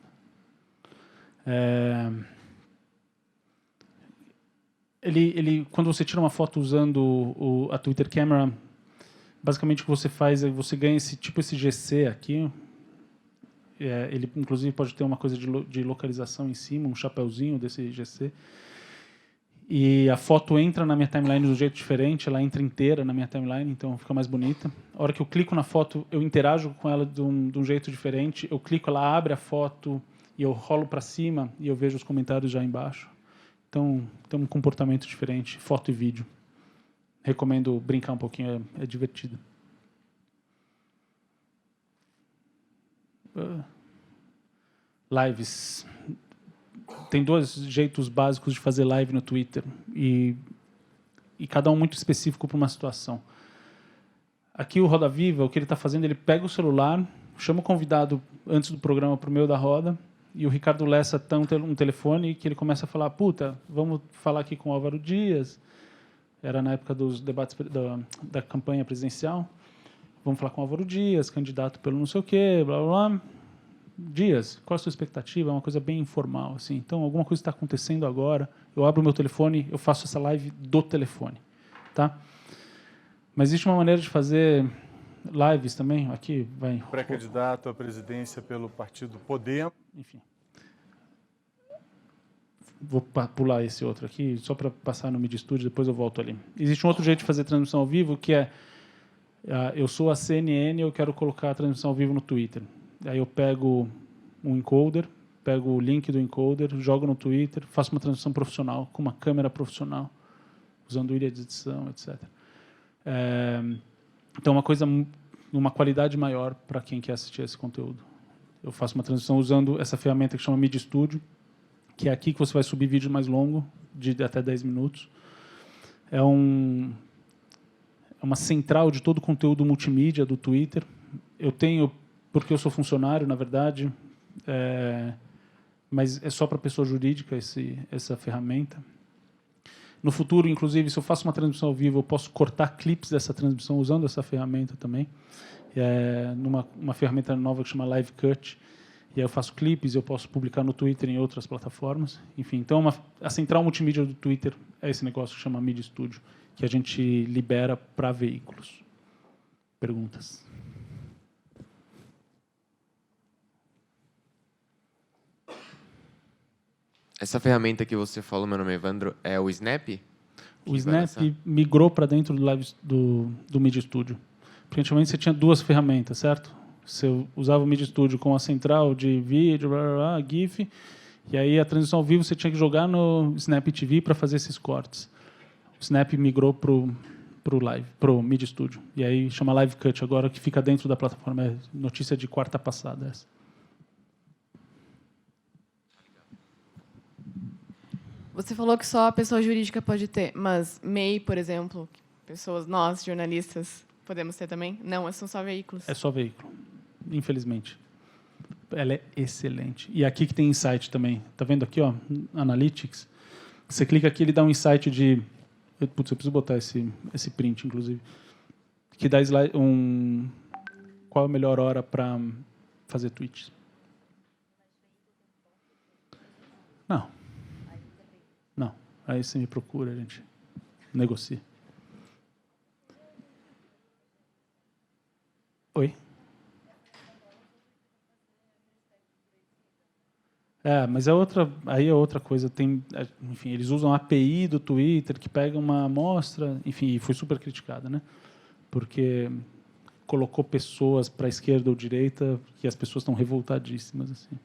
Quando você tira uma foto usando a Twitter Camera, basicamente o que você faz é você ganha esse GC aqui. Ele, inclusive, pode ter uma coisa de localização em cima, um chapéuzinho desse GC. E a foto entra na minha timeline de um jeito diferente, ela entra inteira na minha timeline, então fica mais bonita. A hora que eu clico na foto, eu interajo com ela de um jeito diferente. Eu clico, ela abre a foto e eu rolo para cima e eu vejo os comentários já embaixo. Então, tem um comportamento diferente, foto e vídeo. Recomendo brincar um pouquinho, é divertido. Lives. Tem 2 jeitos básicos de fazer live no Twitter e cada um muito específico para uma situação. Aqui o Roda Viva, o que ele está fazendo, ele pega o celular, chama o convidado antes do programa para o meio da roda e o Ricardo Lessa tem um telefone que ele começa a falar, puta, vamos falar aqui com o Álvaro Dias, era na época dos debates da campanha presidencial, vamos falar com o Álvaro Dias, candidato pelo não sei o quê, blá, blá, blá. Dias, qual a sua expectativa? É uma coisa bem informal, assim. Então, alguma coisa está acontecendo agora, eu abro o meu telefone, eu faço essa live do telefone, tá? Mas existe uma maneira de fazer lives também, aqui vai... Pré-candidato à presidência pelo partido Podemos. Enfim. Vou pular esse outro aqui, só para passar no Media Studio, depois eu volto ali. Existe um outro jeito de fazer transmissão ao vivo, que é... eu sou a CNN e eu quero colocar a transmissão ao vivo no Twitter. Aí eu pego um encoder, pego o link do encoder, jogo no Twitter, faço uma transmissão profissional, com uma câmera profissional, usando ilha de edição, etc. Então, uma qualidade maior para quem quer assistir esse conteúdo. Eu faço uma transmissão usando essa ferramenta que chama Media Studio, que é aqui que você vai subir vídeo mais longo, de até 10 minutos. É uma central de todo o conteúdo multimídia do Twitter. Eu tenho... porque eu sou funcionário, na verdade, mas é só para pessoa jurídica essa ferramenta. No futuro, inclusive, se eu faço uma transmissão ao vivo, eu posso cortar clipes dessa transmissão usando essa ferramenta também. Numa ferramenta nova que chama Live Cut. E aí eu faço clipes, eu posso publicar no Twitter e em outras plataformas. Enfim, então a central multimídia do Twitter é esse negócio que chama Media Studio, que a gente libera para veículos. Perguntas? Essa ferramenta que você falou, meu nome é Evandro, é o Snap? O Snap migrou para dentro do Media Studio. Porque antigamente você tinha 2 ferramentas, certo? Você usava o Media Studio com a central de vídeo, blá, blá, blá, GIF, e aí a transmissão ao vivo você tinha que jogar no Snap TV para fazer esses cortes. O Snap migrou para o Media Studio. E aí chama Live Cut agora, que fica dentro da plataforma. É notícia de quarta passada essa. Você falou que só a pessoa jurídica pode ter, mas MEI, por exemplo, nós, jornalistas, podemos ter também? Não, são só veículos. É só veículo, infelizmente. Ela é excelente. E aqui que tem insight também. Está vendo aqui, ó, Analytics? Você clica aqui, ele dá um insight de... Putz, eu preciso botar esse print, inclusive. Que dá qual a melhor hora para fazer tweets. Não. Aí você me procura, a gente negocia. Oi? Mas aí é outra coisa. Enfim, eles usam a API do Twitter que pega uma amostra, enfim, e foi super criticada, né? Porque colocou pessoas para a esquerda ou direita que as pessoas estão revoltadíssimas, assim.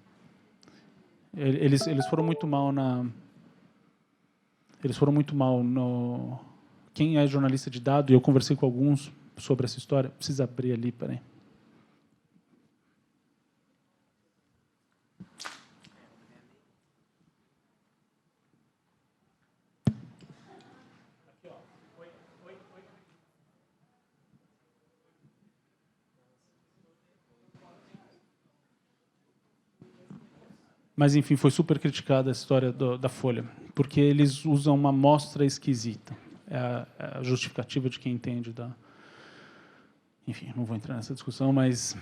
Eles foram muito mal Eles foram muito mal no... Quem é jornalista de dados, e eu conversei com alguns sobre essa história, precisa abrir ali, peraí. Mas, enfim, foi super criticada a história da Folha, porque eles usam uma amostra esquisita. É a justificativa de quem entende da... Enfim, não vou entrar nessa discussão, mas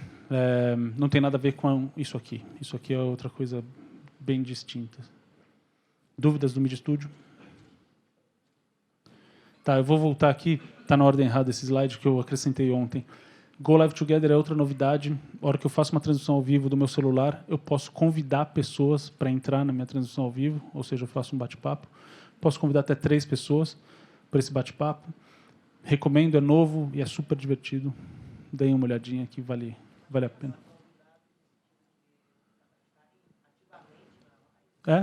não tem nada a ver com isso aqui. Isso aqui é outra coisa bem distinta. Dúvidas do Media Studio? Tá, eu vou voltar aqui. Está na ordem errada esse slide que eu acrescentei ontem. Go Live Together é outra novidade. A hora que eu faço uma transmissão ao vivo do meu celular, eu posso convidar pessoas para entrar na minha transmissão ao vivo, ou seja, eu faço um bate-papo. Posso convidar até 3 pessoas para esse bate-papo. Recomendo, é novo e é super divertido. Deem uma olhadinha que vale a pena.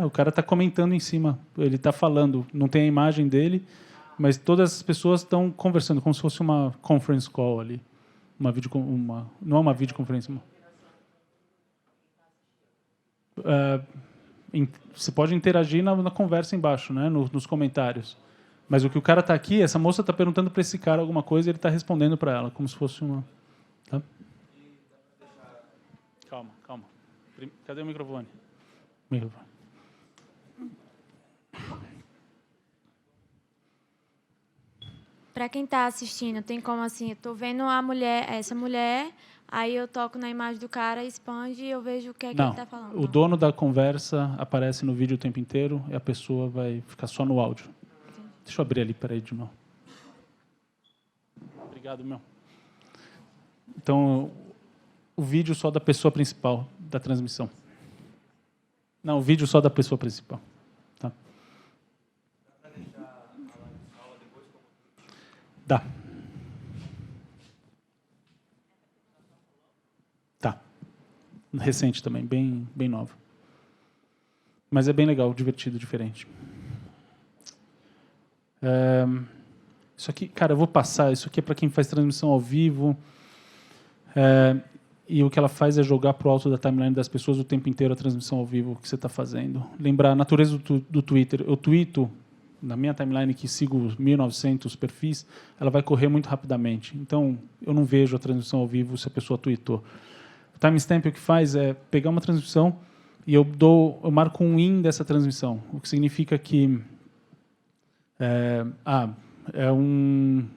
O cara está comentando em cima. Ele está falando. Não tem a imagem dele, mas todas as pessoas estão conversando, como se fosse uma conference call ali. Não é uma videoconferência. Você pode interagir na conversa embaixo, né, nos comentários. Mas o que o cara está aqui, essa moça está perguntando para esse cara alguma coisa e ele está respondendo para ela, como se fosse uma... Tá? Calma. Cadê o microfone? Para quem está assistindo, tem como assim, eu estou vendo essa mulher, aí eu toco na imagem do cara, expande e eu vejo o que é que ele está falando. O dono da conversa aparece no vídeo o tempo inteiro e a pessoa vai ficar só no áudio. Entendi. Deixa eu abrir ali, peraí, de novo. Obrigado, meu. Então, o vídeo só da pessoa principal da transmissão. Não, o vídeo só da pessoa principal. Tá? Dá. Tá. Recente também, bem nova. Mas é bem legal, divertido, diferente. Isso aqui, cara, eu vou passar. Isso aqui é para quem faz transmissão ao vivo. E o que ela faz é jogar para o alto da timeline das pessoas o tempo inteiro a transmissão ao vivo que você está fazendo. Lembrar a natureza do Twitter. Eu tweeto na minha timeline, que sigo 1.900 perfis, ela vai correr muito rapidamente. Então, eu não vejo a transmissão ao vivo se a pessoa tweetou. O timestamp o que faz é pegar uma transmissão e eu marco um in dessa transmissão, o que significa que é um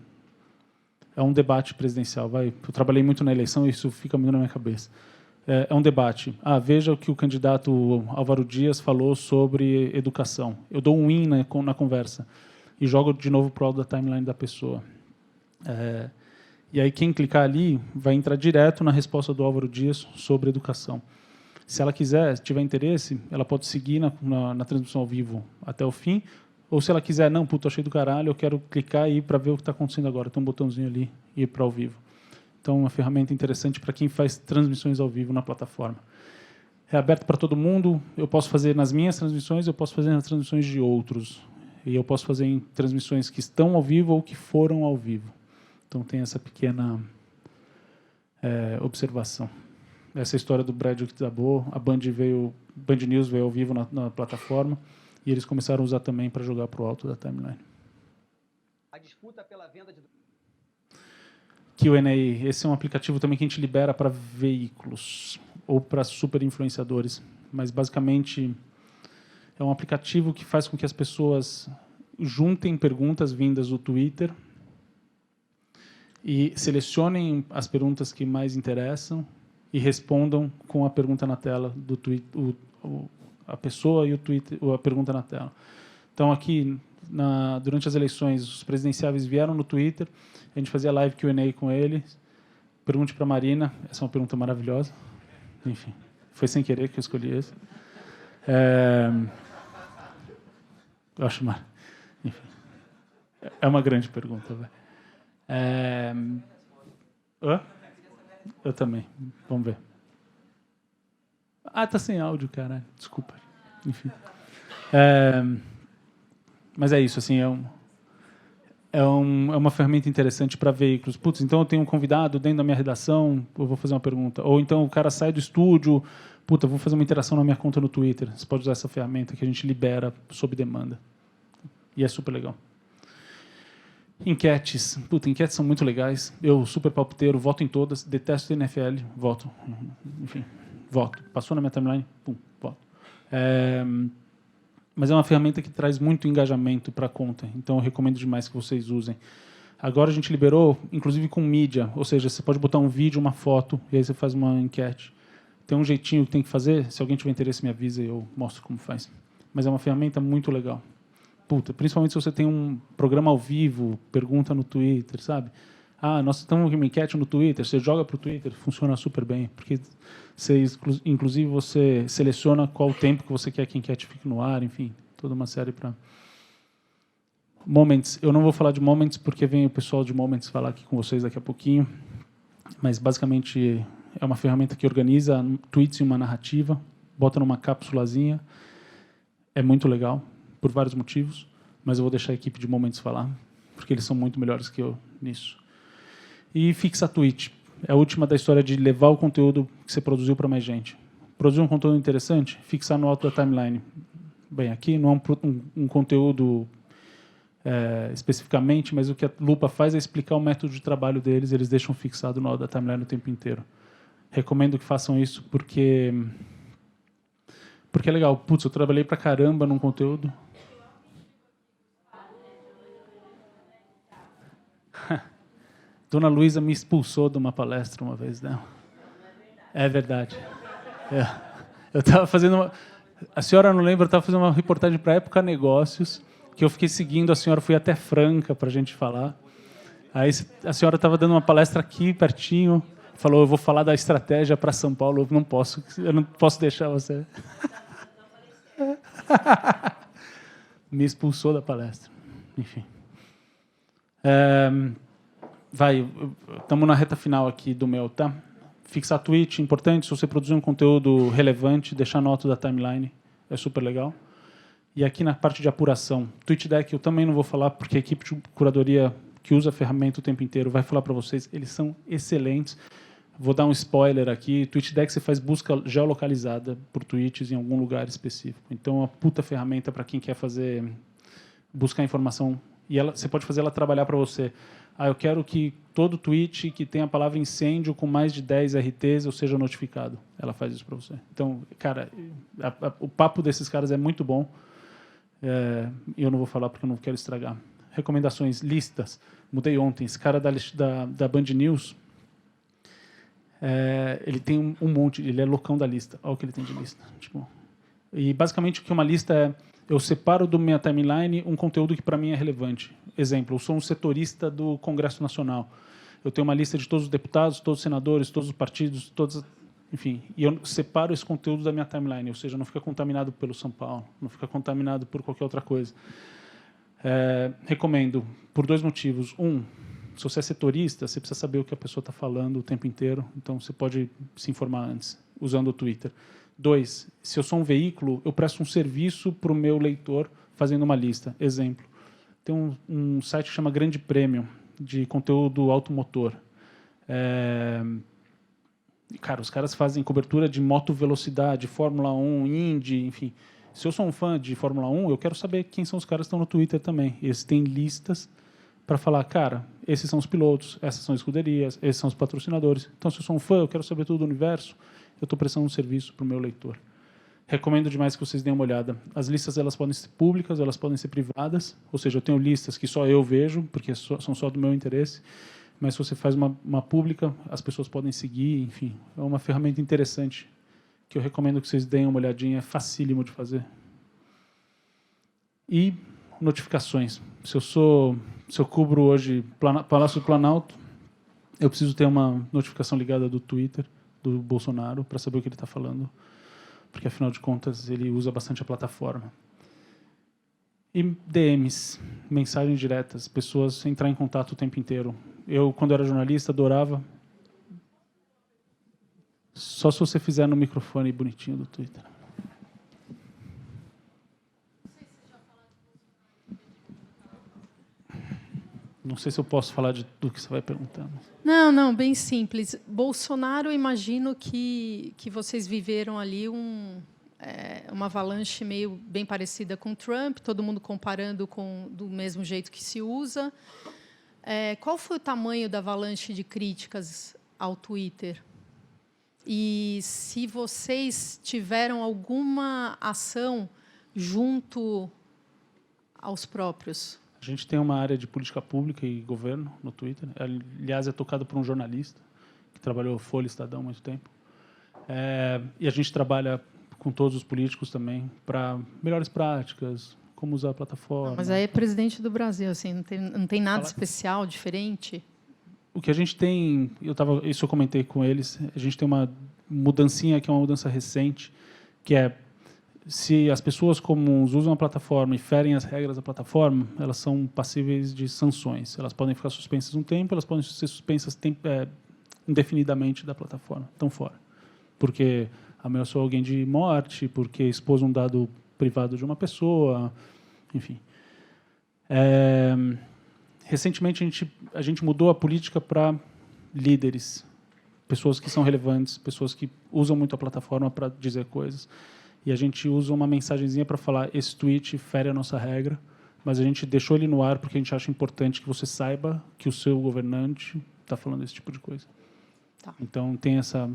debate presidencial. Eu trabalhei muito na eleição e isso fica muito na minha cabeça. É um debate. Veja o que o candidato Álvaro Dias falou sobre educação. Eu dou um in na conversa e jogo de novo para o alto da timeline da pessoa. E aí quem clicar ali vai entrar direto na resposta do Álvaro Dias sobre educação. Se ela quiser, se tiver interesse, ela pode seguir na transmissão ao vivo até o fim. Ou se ela quiser, não, achei do caralho, eu quero clicar e ir para ver o que está acontecendo agora. Tem um botãozinho ali e ir para ao vivo. Então, uma ferramenta interessante para quem faz transmissões ao vivo na plataforma. É aberto para todo mundo. Eu posso fazer nas minhas transmissões, eu posso fazer nas transmissões de outros. E eu posso fazer em transmissões que estão ao vivo ou que foram ao vivo. Então, tem essa pequena observação. Essa história do Brad que desabou, a Band News veio ao vivo na plataforma e eles começaram a usar também para jogar para o alto da timeline. A disputa pela venda de... Q&A, esse é um aplicativo também que a gente libera para veículos ou para super influenciadores, mas basicamente é um aplicativo que faz com que as pessoas juntem perguntas vindas do Twitter e selecionem as perguntas que mais interessam e respondam com a pergunta na tela do Twitter, a pessoa e o Twitter, a pergunta na tela. Então aqui durante as eleições, os presidenciáveis vieram no Twitter, a gente fazia live Q&A com eles. Pergunte para a Marina, essa é uma pergunta maravilhosa. Enfim, foi sem querer que eu escolhi esse. Eu acho enfim, é uma grande pergunta. Eu também, vamos ver. Tá sem áudio, cara. Desculpa. Enfim. Mas é isso, assim, é uma ferramenta interessante para veículos. Putz, então eu tenho um convidado dentro da minha redação, eu vou fazer uma pergunta. Ou então o cara sai do estúdio, puta, vou fazer uma interação na minha conta no Twitter. Você pode usar essa ferramenta que a gente libera sob demanda. E é super legal. Enquetes. Puta, enquetes são muito legais. Eu, super palpiteiro, voto em todas. Detesto NFL, voto. Enfim, voto. Passou na minha timeline, pum, voto. Mas é uma ferramenta que traz muito engajamento para a conta. Então, eu recomendo demais que vocês usem. Agora a gente liberou, inclusive com mídia. Ou seja, você pode botar um vídeo, uma foto, e aí você faz uma enquete. Tem um jeitinho que tem que fazer. Se alguém tiver interesse, me avisa e eu mostro como faz. Mas é uma ferramenta muito legal. Puta, principalmente se você tem um programa ao vivo, pergunta no Twitter, sabe? Ah, nós estamos com uma enquete no Twitter, você joga para o Twitter, funciona super bem, porque você, inclusive você seleciona qual o tempo que você quer que a enquete fique no ar, enfim, toda uma série para... Moments, eu não vou falar de Moments, porque vem o pessoal de Moments falar aqui com vocês daqui a pouquinho, mas basicamente é uma ferramenta que organiza tweets em uma narrativa, bota numa cápsulazinha, é muito legal, por vários motivos, mas eu vou deixar a equipe de Moments falar, porque eles são muito melhores que eu nisso. E fixa tweet. É a última da história de levar o conteúdo que você produziu para mais gente. Produzir um conteúdo interessante, fixar no alto da timeline. Bem, aqui não é um conteúdo especificamente, mas o que a Lupa faz é explicar o método de trabalho deles, eles deixam fixado no alto da timeline o tempo inteiro. Recomendo que façam isso, porque é legal. Putz, eu trabalhei pra caramba num conteúdo... Dona Luísa me expulsou de uma palestra uma vez, né? É verdade. Eu estava fazendo uma... A senhora não lembra, eu estava fazendo uma reportagem para a Época Negócios, que eu fiquei seguindo, a senhora, fui até Franca para a gente falar. Aí a senhora estava dando uma palestra aqui, pertinho, falou, eu vou falar da estratégia para São Paulo, eu não posso deixar você... Me expulsou da palestra. Enfim. Estamos na reta final aqui do meu, tá? Fixar tweet, importante, se você produzir um conteúdo relevante, deixar nota da timeline, é super legal. E aqui na parte de apuração, TweetDeck eu também não vou falar, porque a equipe de curadoria que usa a ferramenta o tempo inteiro vai falar para vocês, eles são excelentes. Vou dar um spoiler aqui, TweetDeck você faz busca geolocalizada por tweets em algum lugar específico. Então, é uma puta ferramenta para quem quer buscar informação. E você pode fazer ela trabalhar para você. Eu quero que todo tweet que tenha a palavra incêndio com mais de 10 RTs eu seja notificado. Ela faz isso para você. Então, cara, o papo desses caras é muito bom. Eu não vou falar porque eu não quero estragar. Recomendações, listas. Mudei ontem. Esse cara da Band News, ele tem um monte, ele é loucão da lista. Olha o que ele tem de lista. E basicamente o que uma lista é, eu separo do minha timeline um conteúdo que para mim é relevante. Exemplo, eu sou um setorista do Congresso Nacional. Eu tenho uma lista de todos os deputados, todos os senadores, todos os partidos, enfim, e eu separo esse conteúdo da minha timeline, ou seja, não fica contaminado pelo São Paulo, não fica contaminado por qualquer outra coisa. Recomendo, por 2 motivos. Se você é setorista, você precisa saber o que a pessoa está falando o tempo inteiro, então você pode se informar antes, usando o Twitter. 2, se eu sou um veículo, eu presto um serviço para o meu leitor fazendo uma lista. Exemplo, tem um site que chama Grande Prêmio, de conteúdo automotor. Cara, os caras fazem cobertura de moto velocidade, Fórmula 1, Indy, enfim. Se eu sou um fã de Fórmula 1, eu quero saber quem são os caras que estão no Twitter também. Eles têm listas para falar, cara, esses são os pilotos, essas são as escuderias, esses são os patrocinadores. Então, se eu sou um fã, eu quero saber tudo do universo, eu estou prestando um serviço para o meu leitor. Recomendo demais que vocês deem uma olhada. As listas elas podem ser públicas, elas podem ser privadas, ou seja, eu tenho listas que só eu vejo, porque são só do meu interesse, mas se você faz uma pública, as pessoas podem seguir, enfim. É uma ferramenta interessante que eu recomendo que vocês deem uma olhadinha, é facílimo de fazer. E notificações. Se eu cubro hoje Palácio do Planalto, eu preciso ter uma notificação ligada do Twitter, do Bolsonaro, para saber o que ele está falando, porque, afinal de contas, ele usa bastante a plataforma. E DMs, mensagens diretas, pessoas entrar em contato o tempo inteiro. Eu, quando era jornalista, adorava. Só se você fizer no microfone bonitinho do Twitter. Não sei se eu posso falar do que você vai perguntar. Não, bem simples. Bolsonaro, eu imagino que vocês viveram ali uma avalanche meio bem parecida com Trump, todo mundo comparando do mesmo jeito que se usa. Qual foi o tamanho da avalanche de críticas ao Twitter? E se vocês tiveram alguma ação junto aos próprios? A gente tem uma área de política pública e governo no Twitter. Aliás, é tocado por um jornalista que trabalhou Folha e Estadão há muito tempo. E a gente trabalha com todos os políticos também para melhores práticas, como usar a plataforma. Mas aí é presidente do Brasil, assim, não tem nada especial, diferente? O que a gente tem, isso eu comentei com eles, a gente tem uma mudancinha que é uma mudança recente, que é se as pessoas comuns usam a plataforma e ferem as regras da plataforma, elas são passíveis de sanções. Elas podem ficar suspensas um tempo, elas podem ser suspensas indefinidamente da plataforma, estão fora. Porque ameaçou alguém de morte, porque expôs um dado privado de uma pessoa, enfim. Recentemente, a gente mudou a política para líderes, pessoas que são relevantes, pessoas que usam muito a plataforma para dizer coisas. E a gente usa uma mensagenzinha para falar: esse tweet fere a nossa regra, mas a gente deixou ele no ar porque a gente acha importante que você saiba que o seu governante está falando esse tipo de coisa. Tá. Então, tem essa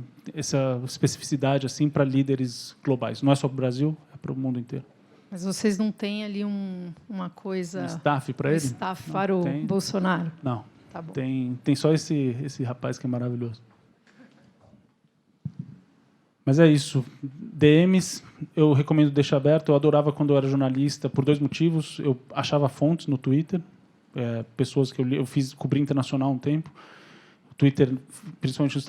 especificidade assim para líderes globais. Não é só para o Brasil, é para o mundo inteiro. Mas vocês não têm ali uma coisa... Um staff para ele? Staff para o Bolsonaro? Não. Tá bom. Tem só esse rapaz que é maravilhoso. Mas é isso. DMs, eu recomendo deixar aberto. Eu adorava quando eu era jornalista, por 2 motivos. Eu achava fontes no Twitter, pessoas que eu fiz cobrir internacional há um tempo. O Twitter, principalmente nos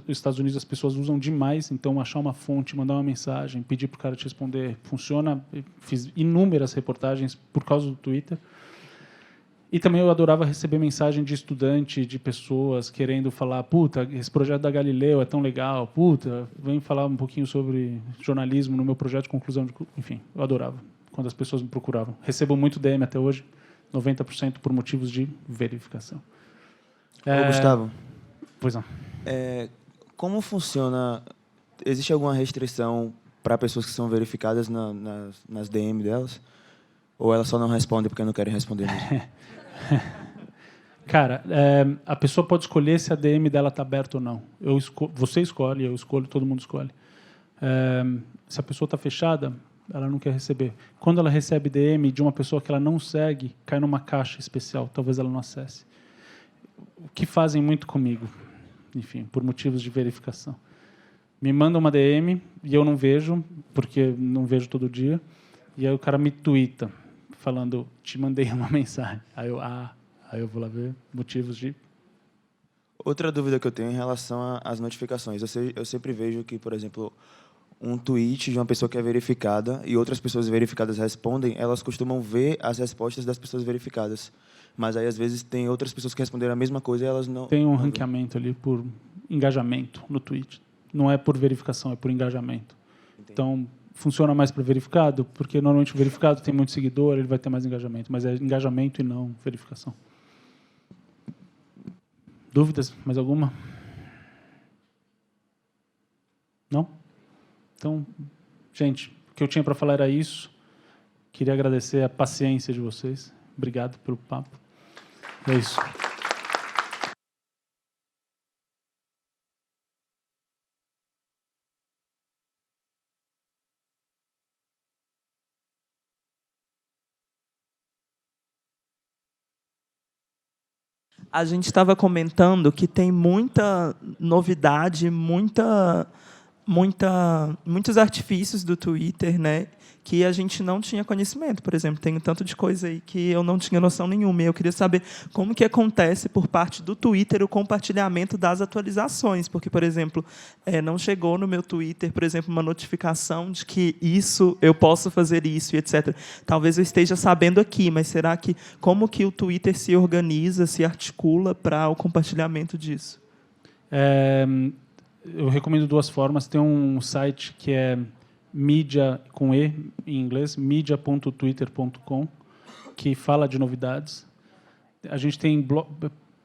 Estados Unidos, as pessoas usam demais. Então, achar uma fonte, mandar uma mensagem, pedir para o cara te responder, funciona. Eu fiz inúmeras reportagens por causa do Twitter. E também eu adorava receber mensagem de estudante, de pessoas querendo falar: puta, esse projeto da Galileu é tão legal, puta, vem falar um pouquinho sobre jornalismo no meu projeto de conclusão de... Enfim, eu adorava quando as pessoas me procuravam. Recebo muito DM até hoje, 90% por motivos de verificação. Ô, Gustavo. Pois não. Como funciona? Existe alguma restrição para pessoas que são verificadas nas DM delas? Ou elas só não respondem porque não querem responder mesmo? Cara, a pessoa pode escolher se a DM dela está aberta ou não. Você escolhe, eu escolho, todo mundo escolhe. Se a pessoa está fechada, ela não quer receber. Quando ela recebe DM de uma pessoa que ela não segue, cai numa caixa especial, talvez ela não acesse. O que fazem muito comigo, enfim, por motivos de verificação. Me mandam uma DM e eu não vejo, porque não vejo todo dia, e aí o cara me tuita, falando: te mandei uma mensagem. Aí eu vou lá ver motivos de... Outra dúvida que eu tenho em relação às notificações. Eu sempre vejo que, por exemplo, um tweet de uma pessoa que é verificada e outras pessoas verificadas respondem, elas costumam ver as respostas das pessoas verificadas. Mas aí, às vezes, tem outras pessoas que responderam a mesma coisa e elas não... Tem um ranqueamento ali por engajamento no tweet. Não é por verificação, é por engajamento. Entendi. Então, funciona mais para verificado, porque normalmente o verificado tem muito seguidor, ele vai ter mais engajamento, mas é engajamento e não verificação. Dúvidas? Mais alguma? Não? Então, gente, o que eu tinha para falar era isso. Queria agradecer a paciência de vocês. Obrigado pelo papo. É isso. A gente estava comentando que tem muita novidade, muitos artifícios do Twitter, né, que a gente não tinha conhecimento. Por exemplo, tem um tanto de coisa aí que eu não tinha noção nenhuma. E eu queria saber como que acontece por parte do Twitter o compartilhamento das atualizações. Porque, por exemplo, não chegou no meu Twitter, por exemplo, uma notificação de que eu posso fazer isso e etc. Talvez eu esteja sabendo aqui, mas será que como que o Twitter se organiza, se articula para o compartilhamento disso? Eu recomendo 2 formas. Tem um site que é mídia, com E em inglês, media.twitter.com, que fala de novidades. A gente tem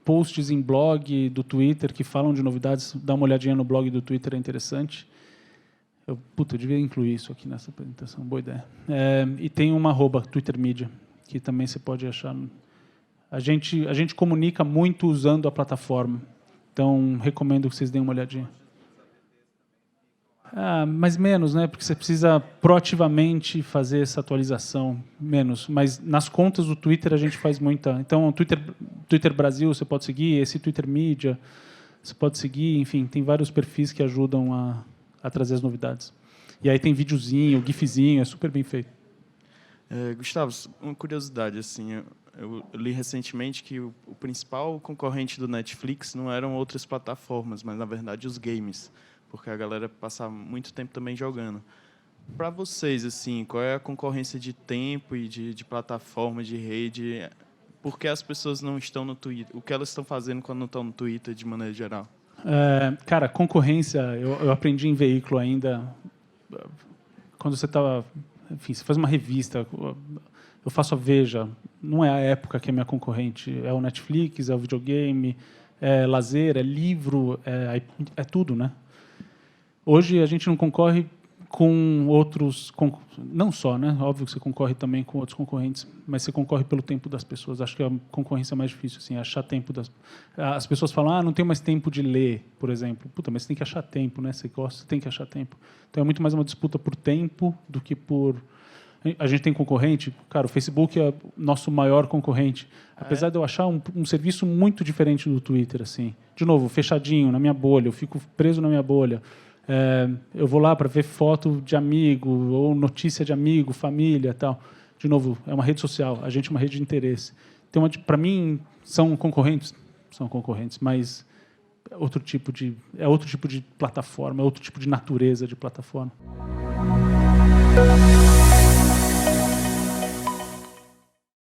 posts em blog do Twitter que falam de novidades. Dá uma olhadinha no blog do Twitter, é interessante. Eu devia incluir isso aqui nessa apresentação, boa ideia. E tem uma @TwitterMedia, que também você pode achar. A gente comunica muito usando a plataforma, então recomendo que vocês deem uma olhadinha. Mas menos, né? Porque você precisa proativamente fazer essa atualização, menos. Mas nas contas do Twitter a gente faz muita. Então, o Twitter Brasil você pode seguir, esse Twitter Media você pode seguir, enfim, tem vários perfis que ajudam a trazer as novidades. E aí tem videozinho, gifzinho, é super bem feito. Gustavo, uma curiosidade, assim, eu li recentemente que o principal concorrente do Netflix não eram outras plataformas, mas, na verdade, os games, porque a galera passa muito tempo também jogando. Para vocês, assim, qual é a concorrência de tempo e de plataforma, de rede? Por que as pessoas não estão no Twitter? O que elas estão fazendo quando não estão no Twitter, de maneira geral? Cara, concorrência, eu aprendi em veículo ainda. Quando você estava... Enfim, você faz uma revista, eu faço a Veja, não é a época que é minha concorrente, é o Netflix, é o videogame, é lazer, é livro, é tudo, né? Hoje a gente não concorre com outros... Não só, né? Óbvio que você concorre também com outros concorrentes, mas você concorre pelo tempo das pessoas. Acho que a concorrência é mais difícil, assim, achar tempo das... As pessoas falam, não tenho mais tempo de ler, por exemplo. Puta, mas você tem que achar tempo, né? Você gosta, você tem que achar tempo. Então é muito mais uma disputa por tempo do que por... A gente tem concorrente, cara, o Facebook é o nosso maior concorrente. Apesar de eu achar um serviço muito diferente do Twitter, assim. De novo, fechadinho, na minha bolha, eu fico preso na minha bolha. Eu vou lá para ver foto de amigo, ou notícia de amigo, família, tal. De novo, é uma rede social, a gente é uma rede de interesse. Então, para mim, são concorrentes, mas é outro tipo de plataforma, é outro tipo de natureza de plataforma.